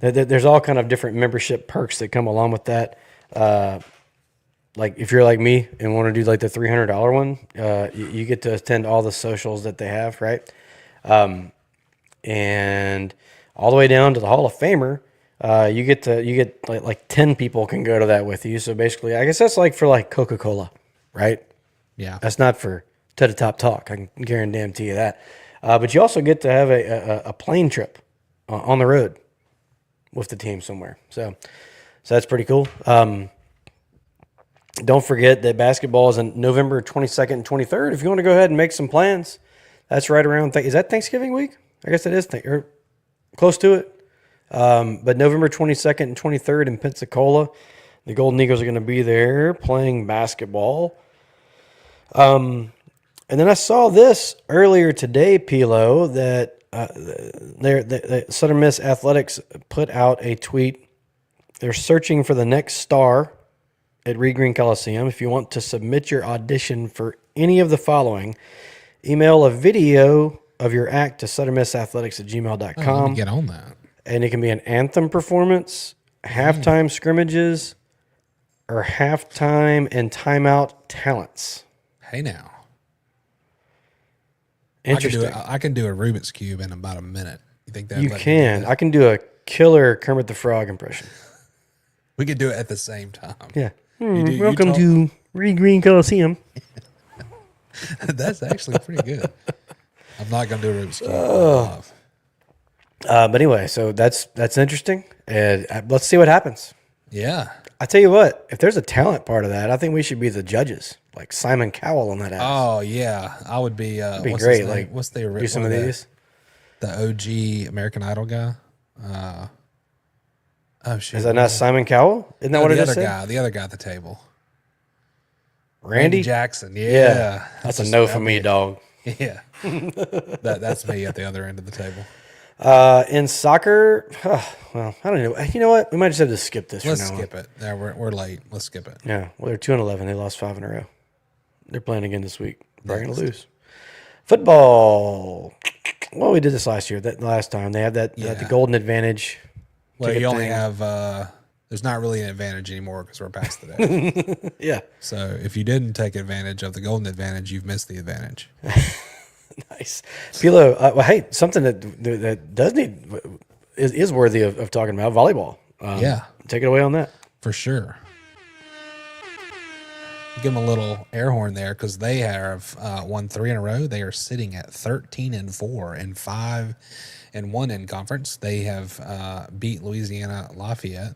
there's all kind of different membership perks that come along with that. Like if you're like me and want to do like the $300 one, you get to attend all the socials that they have, right? And all the way down to the Hall of Famer. You get like 10 people can go to that with you. So basically, I guess that's like for like Coca-Cola, right? Yeah. That's not for to-the-top talk. I can guarantee you that. But you also get to have a plane trip on the road with the team somewhere. So that's pretty cool. Don't forget that basketball is on November 22nd and 23rd. If you want to go ahead and make some plans, that's right around. Is that Thanksgiving week? I guess it is. Or close to it. But November 22nd and 23rd in Pensacola, the Golden Eagles are going to be there playing basketball. And then I saw this earlier today, Pilo, that the Southern Miss Athletics put out a tweet. They're searching for the next star at Reed Green Coliseum. If you want to submit your audition for any of the following, email a video of your act to southernmissathletics@gmail.com. Let me get on that. And it can be an anthem performance, halftime scrimmages, or halftime and timeout talents. Hey now. Interesting. I can do a Rubik's Cube in about a minute. You think that You can. I can do a killer Kermit the Frog impression. We could do it at the same time. Yeah. You Welcome talk- to Reed Green Coliseum. That's actually pretty good. I'm not gonna do a Rubik's Cube live. But anyway, so that's interesting. And let's see what happens. Yeah. I tell you what, if there's a talent part of that, I think we should be the judges, like Simon Cowell on that ass. Oh yeah, I would be. That'd be what's great. his name? Like, what's the do some of one these. The OG American Idol guy. Oh shit. Is that not Simon Cowell? Isn't that what the it is? other guy? The other guy at the table. Randy Jackson. Yeah. Yeah, that's a no for me, dog. Yeah. That's me at the other end of the table. In soccer, well, I don't know. You know what? We might just have to skip this Let's for now. skip it. Yeah, we're late. Let's skip it. Yeah, well, they're 2-11. They lost 5 in a row. They're playing again this week. Probably going to Next. lose. Football. Well, we did this last year. That last time they have that the golden advantage. Well, ticket you only thing. have. There's not really an advantage anymore because we're past the day. Yeah, So if you didn't take advantage of the golden advantage, you've missed the advantage. nice. Pilo, well, hey, something that does need is worthy of talking about volleyball. Yeah. Take it away on that. For sure. Give them a little air horn there because they have won 3 in a row. They are sitting at 13-4 and 5-1 in conference. They have beat Louisiana Lafayette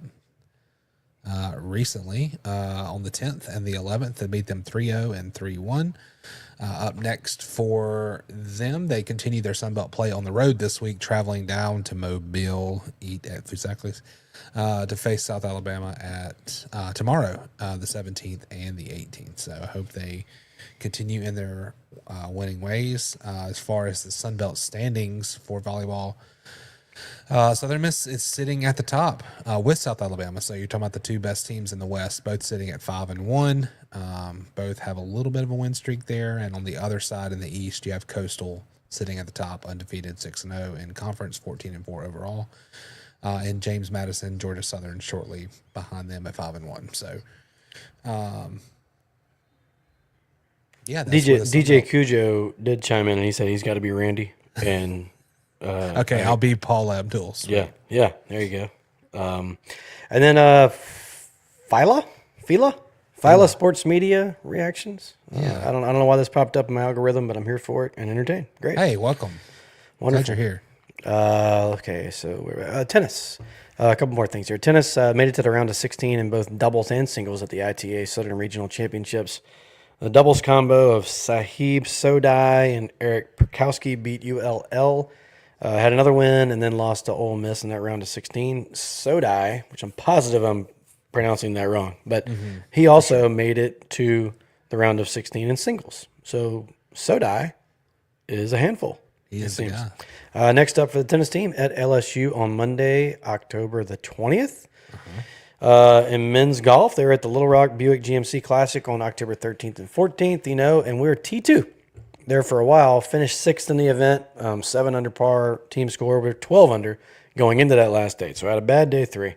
recently on the 10th and the 11th. They beat them 3-0 and 3-1. Up next for them, they continue their Sunbelt play on the road this week, traveling down to Mobile, eat at Fusaklis, to face South Alabama at tomorrow, the 17th and the 18th. So I hope they continue in their winning ways. As far as the Sunbelt standings for volleyball, Southern Miss is sitting at the top with South Alabama. So you're talking about the 2 best teams in the West, both sitting at 5-1. Both have a little bit of a win streak there. And on the other side in the East, you have Coastal sitting at the top, undefeated 6-0 in conference, 14-4 overall. And James Madison, Georgia Southern, shortly behind them at 5-1. So, yeah, that's where the DJ Sunbelt- Cujo did chime in and he said he's got to be Randy. And Okay, I'll be Paul Abdul. Sweet. yeah, there you go. And then Phila Sports Media reactions. Yeah. I don't know why this popped up in my algorithm, but I'm here for it and entertained. Great. Hey, welcome. Wonderful. Glad you're here. Okay, so we're tennis. A couple more things here. Tennis made it to the round of 16 in both doubles and singles at the ITA Southern Regional Championships. The doubles combo of Sahib Sodai and Eric Perkowski beat ULL. Had another win and then lost to Ole Miss in that round of 16. Sodai, which I'm positive I'm pronouncing that wrong, but he also made it to the round of 16 in singles. So Sodai is a handful. He is the guy. Next up for the tennis team at LSU on Monday, October the 20th. In men's golf, they were at the Little Rock Buick GMC Classic on October 13th and 14th, and we were T2 there for a while. Finished 6th in the event, 7 under par team score. We were 12 under going into that last date. So I had a bad day 3.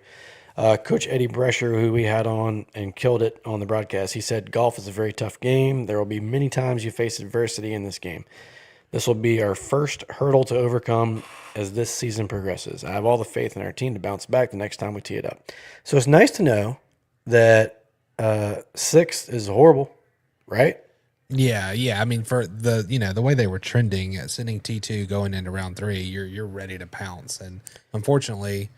Coach Eddie Brescher, who we had on and killed it on the broadcast, he said, golf is a very tough game. There will be many times you face adversity in this game. This will be our first hurdle to overcome as this season progresses. I have all the faith in our team to bounce back the next time we tee it up. So it's nice to know that 6th is horrible, right? Yeah. I mean, for the way they were trending, sitting T2 going into round 3, you're ready to pounce. And unfortunately,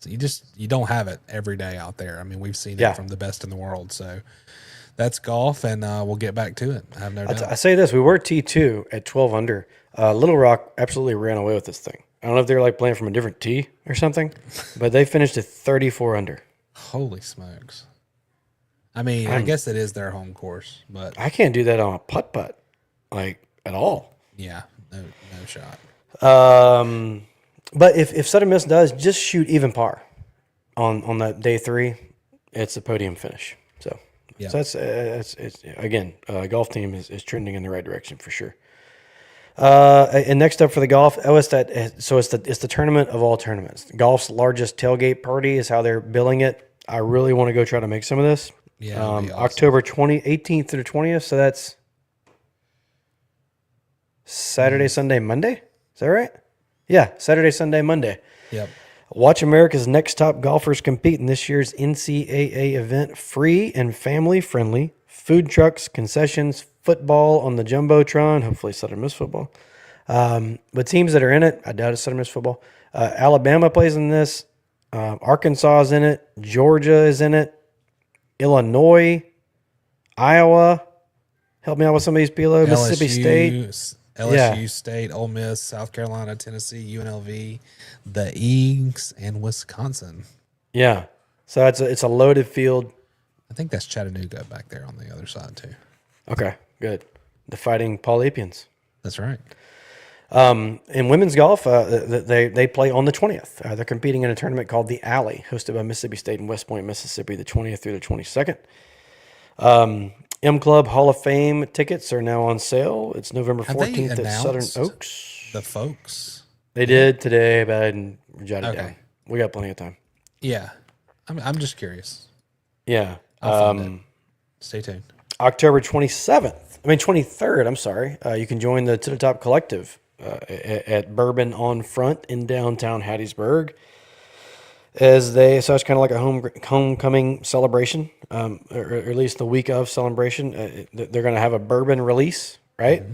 you don't have it every day out there. I mean, we've seen it from the best in the world. So that's golf, and we'll get back to it. I have no doubt. I say this: we were T2 at 12 under. Little Rock absolutely ran away with this thing. I don't know if they were like playing from a different tee or something, but they finished at 34 under. Holy smokes! I mean, I guess it is their home course, but I can't do that on a putt like at all. yeah, no shot. But if Southern Miss does just shoot even par on that day 3, it's a podium finish. So that's it's again, golf team is trending in the right direction for sure. And next up for the golf, it's the tournament of all tournaments. Golf's largest tailgate party is how they're billing it. I really want to go try to make some of this. Yeah, that'd be awesome. October 18th through the 20th. So that's Saturday, Sunday, Monday. Is that right? Yeah, Saturday, Sunday, Monday. Yep. Watch America's next top golfers compete in this year's NCAA event. Free and family friendly. Food trucks, concessions, football on the Jumbotron. Hopefully Southern Miss football. But teams that are in it, I doubt it's Southern Miss football. Alabama plays in this. Arkansas is in it. Georgia is in it. Illinois. Iowa. Help me out with some of these below. Mississippi State. LSU, State, Ole Miss, South Carolina, Tennessee, UNLV, the Eagles, and Wisconsin. Yeah. So it's a loaded field. I think that's Chattanooga back there on the other side too. Okay, good. The Fighting Paul Apians. That's right. In women's golf, they play on the 20th. They're competing in a tournament called the Alley, hosted by Mississippi State in West Point, Mississippi, the 20th through the 22nd. M Club Hall of Fame tickets are now on sale. It's November Have they 14th at Southern announced Oaks. the folks? They did today, but I didn't jot it Okay. down. We got plenty of time. Yeah. I'm just curious. Yeah. I'll find it. Stay tuned. October 23rd, I'm sorry. You can join the To the Top Collective at Bourbon on Front in downtown Hattiesburg. So it's kind of like a homecoming celebration, or at least the week of celebration. They're going to have a bourbon release, right?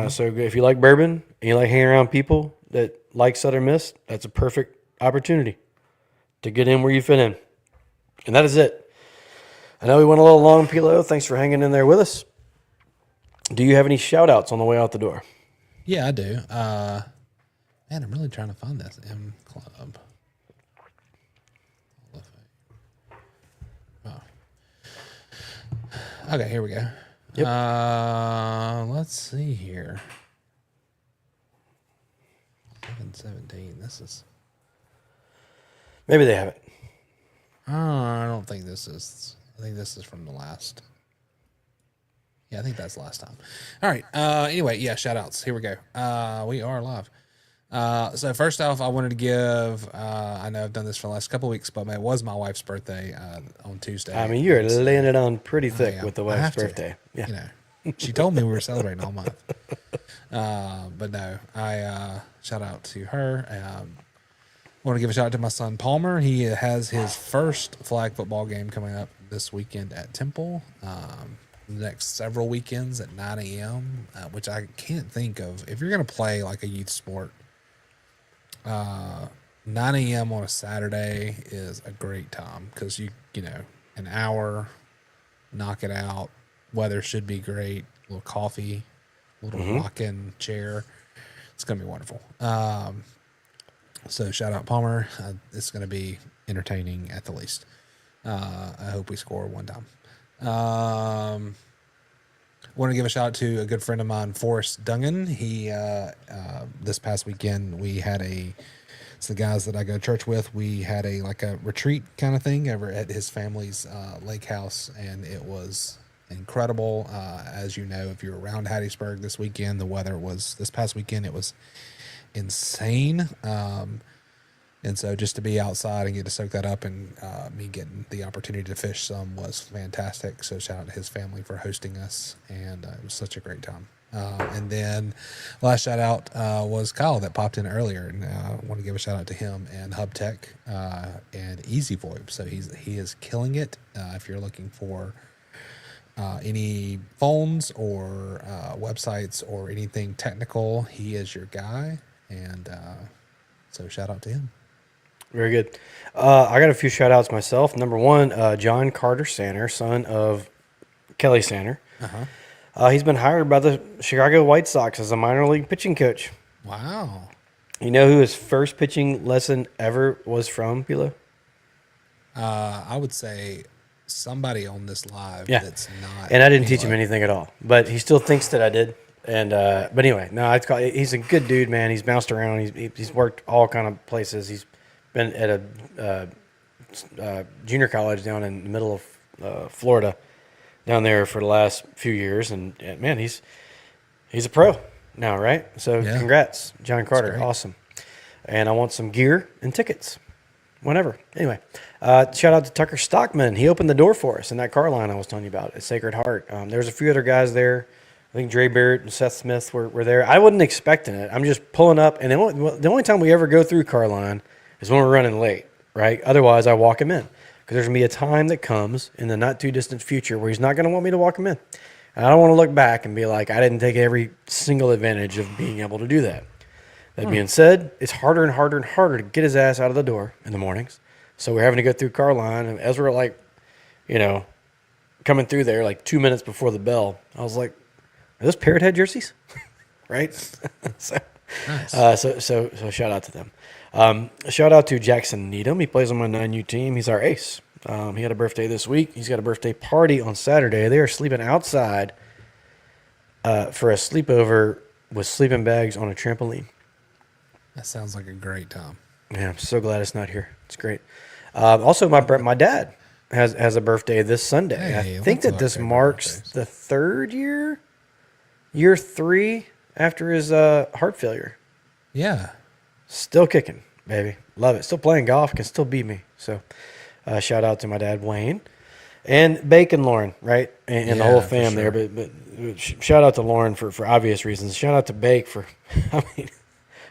So if you like bourbon and you like hanging around people that like Southern Miss, that's a perfect opportunity to get in where you fit in. And that is it. I know we went a little long, Pilo. Thanks for hanging in there with us. Do you have any shout-outs on the way out the door? Yeah, I do. Man, I'm really trying to find this M Club. Oh. Okay, here we go. Yep. Let's see here. 717. This is. Maybe they have it. I don't think this is. I think this is from the last. Yeah, I think that's last time. All right. Anyway, yeah, shout outs. Here we go. We are live. So first off, I wanted to give, I know I've done this for the last couple of weeks, but it was my wife's birthday on Tuesday. I mean, you're laying it on pretty thick with the I wife's have to. birthday. Yeah. You know, she told me we were celebrating all month. But no, I shout out to her. I want to give a shout out to my son Palmer. He has his first flag football game coming up this weekend at Temple. The next several weekends at 9 a.m., which I can't think of. If you're going to play like a youth sport, 9 a.m. on a Saturday is a great time because you know, an hour, knock it out. Weather should be great. A little coffee, a little rocking chair. It's going to be wonderful. So shout out Palmer. It's going to be entertaining at the least. I hope we score one time. Want to give a shout out to a good friend of mine, Forrest Dungan. He this past weekend we had it's the guys that I go to church with. We had a retreat kind of thing over at his family's lake house, and it was incredible. As you know, if you're around Hattiesburg this weekend, the weather was this past weekend. It was insane. And so just to be outside and get to soak that up and me getting the opportunity to fish some was fantastic. So shout out to his family for hosting us. And it was such a great time. And then last shout out was Kyle that popped in earlier. And I want to give a shout out to him and Hub Tech and Easy VoIP. So he is killing it. If you're looking for any phones or websites or anything technical, he is your guy. And so shout out to him. Very good. I got a few shout outs myself. Number one, John Carter Sanner, son of Kelly Sanner. He's been hired by the Chicago White Sox as a minor league pitching coach. Wow. You know who his first pitching lesson ever was from, Pilo? I would say somebody on this live that's not. And I didn't teach him anything at all, but he still thinks that I did. And but anyway, no, he's a good dude, man. He's bounced around. He's worked all kind of places. He's been at a junior college down in the middle of Florida, down there for the last few years. And man, he's a pro now, right? So congrats, John Carter. Awesome. And I want some gear and tickets. Whenever. Anyway, shout out to Tucker Stockman. He opened the door for us in that car line I was telling you about at Sacred Heart. There's a few other guys there. I think Dre Barrett and Seth Smith were there. I wasn't expecting it. I'm just pulling up, and the only time we ever go through car line is when we're running late, right? Otherwise, I walk him in because there's going to be a time that comes in the not-too-distant future where he's not going to want me to walk him in. And I don't want to look back and be like, I didn't take every single advantage of being able to do that. That being said, it's harder and harder and harder to get his ass out of the door in the mornings. So we're having to go through car line. And as we're coming through there 2 minutes before the bell, I was like, are those Parrot Head jerseys? Right? So shout out to them. Shout out to Jackson Needham. He plays on my 9U team. He's our ace. He had a birthday this week. He's got a birthday party on Saturday. They are sleeping outside for a sleepover with sleeping bags on a trampoline. That sounds like a great time. Yeah, I'm so glad it's not here. It's great. Also, my dad has a birthday this Sunday. Hey, I think lots of that this October marks birthdays. the third year 3 after his heart failure. Yeah. Still kicking, baby. Love it. Still playing golf. Can still beat me. So, shout out to my dad, Wayne. And Bacon Lauren, right? And the whole for fam sure. there. But shout out to Lauren for obvious reasons. Shout out to Bake for, I mean,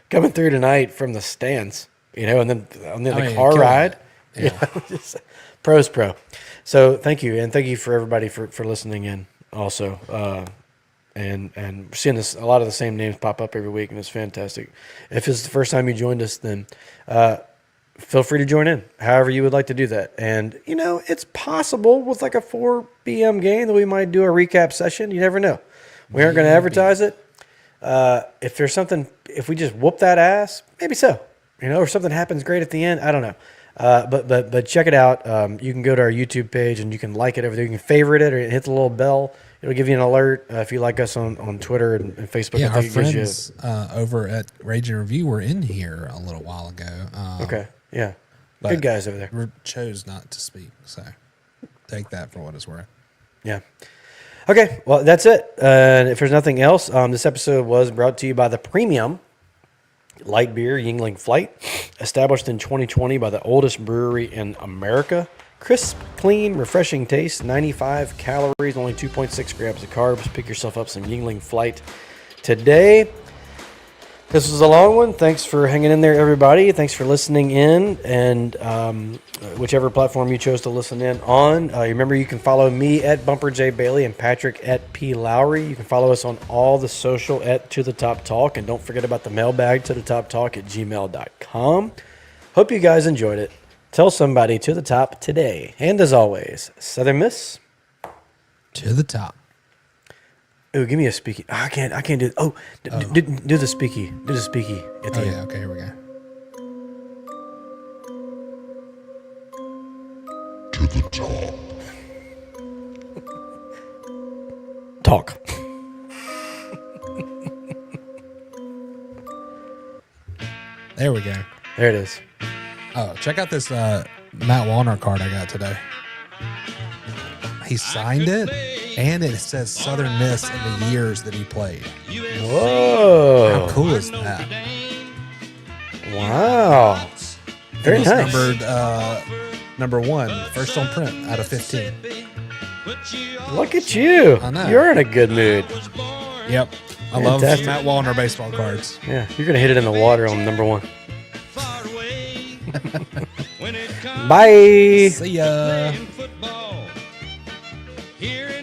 coming through tonight from the stands, and then the car killing ride. it. Yeah. Just pro's pro. So thank you. And thank you for everybody for listening in also. And seeing a lot of the same names pop up every week, and it's fantastic. If it's the first time you joined us, then feel free to join in however you would like to do that. And, it's possible with like a 4 p.m. game that we might do a recap session. You never know. We aren't going to advertise it. If there's something, if we just whoop that ass, maybe so. Or something happens great at the end. I don't know. But check it out. You can go to our YouTube page and you can like it over there. You can favorite it or hit the little bell. It'll give you an alert if you like us on Twitter and Facebook. Yeah, I our think it gives you friends over at Rage and Review were in here a little while ago. okay. Yeah. but Good guys over there. Chose not to speak, so take that for what it's worth. Yeah. Okay. Well, that's it. If there's nothing else, this episode was brought to you by the premium light beer Yingling Flight, established in 2020 by the oldest brewery in America. Crisp, clean, refreshing taste, 95 calories, only 2.6 grams of carbs. Pick yourself up some Yingling Flight today. This was a long one. Thanks for hanging in there, everybody. Thanks for listening in, and whichever platform you chose to listen in on. Remember, you can follow me at Bumper J. Bailey and Patrick at P. Lowry. You can follow us on all the social at To The Top Talk, and don't forget about the mailbag, to the top talk at gmail.com. Hope you guys enjoyed it. Tell somebody to the top today. And as always, Southern Miss. To the top. Oh, give me a speaky. I can't do it. Oh, do the speaky. Do the speaky at the Oh end. yeah, okay, here we go. To the top. Talk. There we go. There it is. Oh, check out this Matt Warner card I got today. He signed it, and it says Southern Miss in the years that he played. Whoa. How cool is that? Wow. Very It was nice. numbered number 1, first on print out of 15. Look at you. I know. You're in a good mood. Yep. I love Fantastic. Matt Warner baseball cards. Yeah, you're going to hit it in the water on number 1. Bye. See ya. Here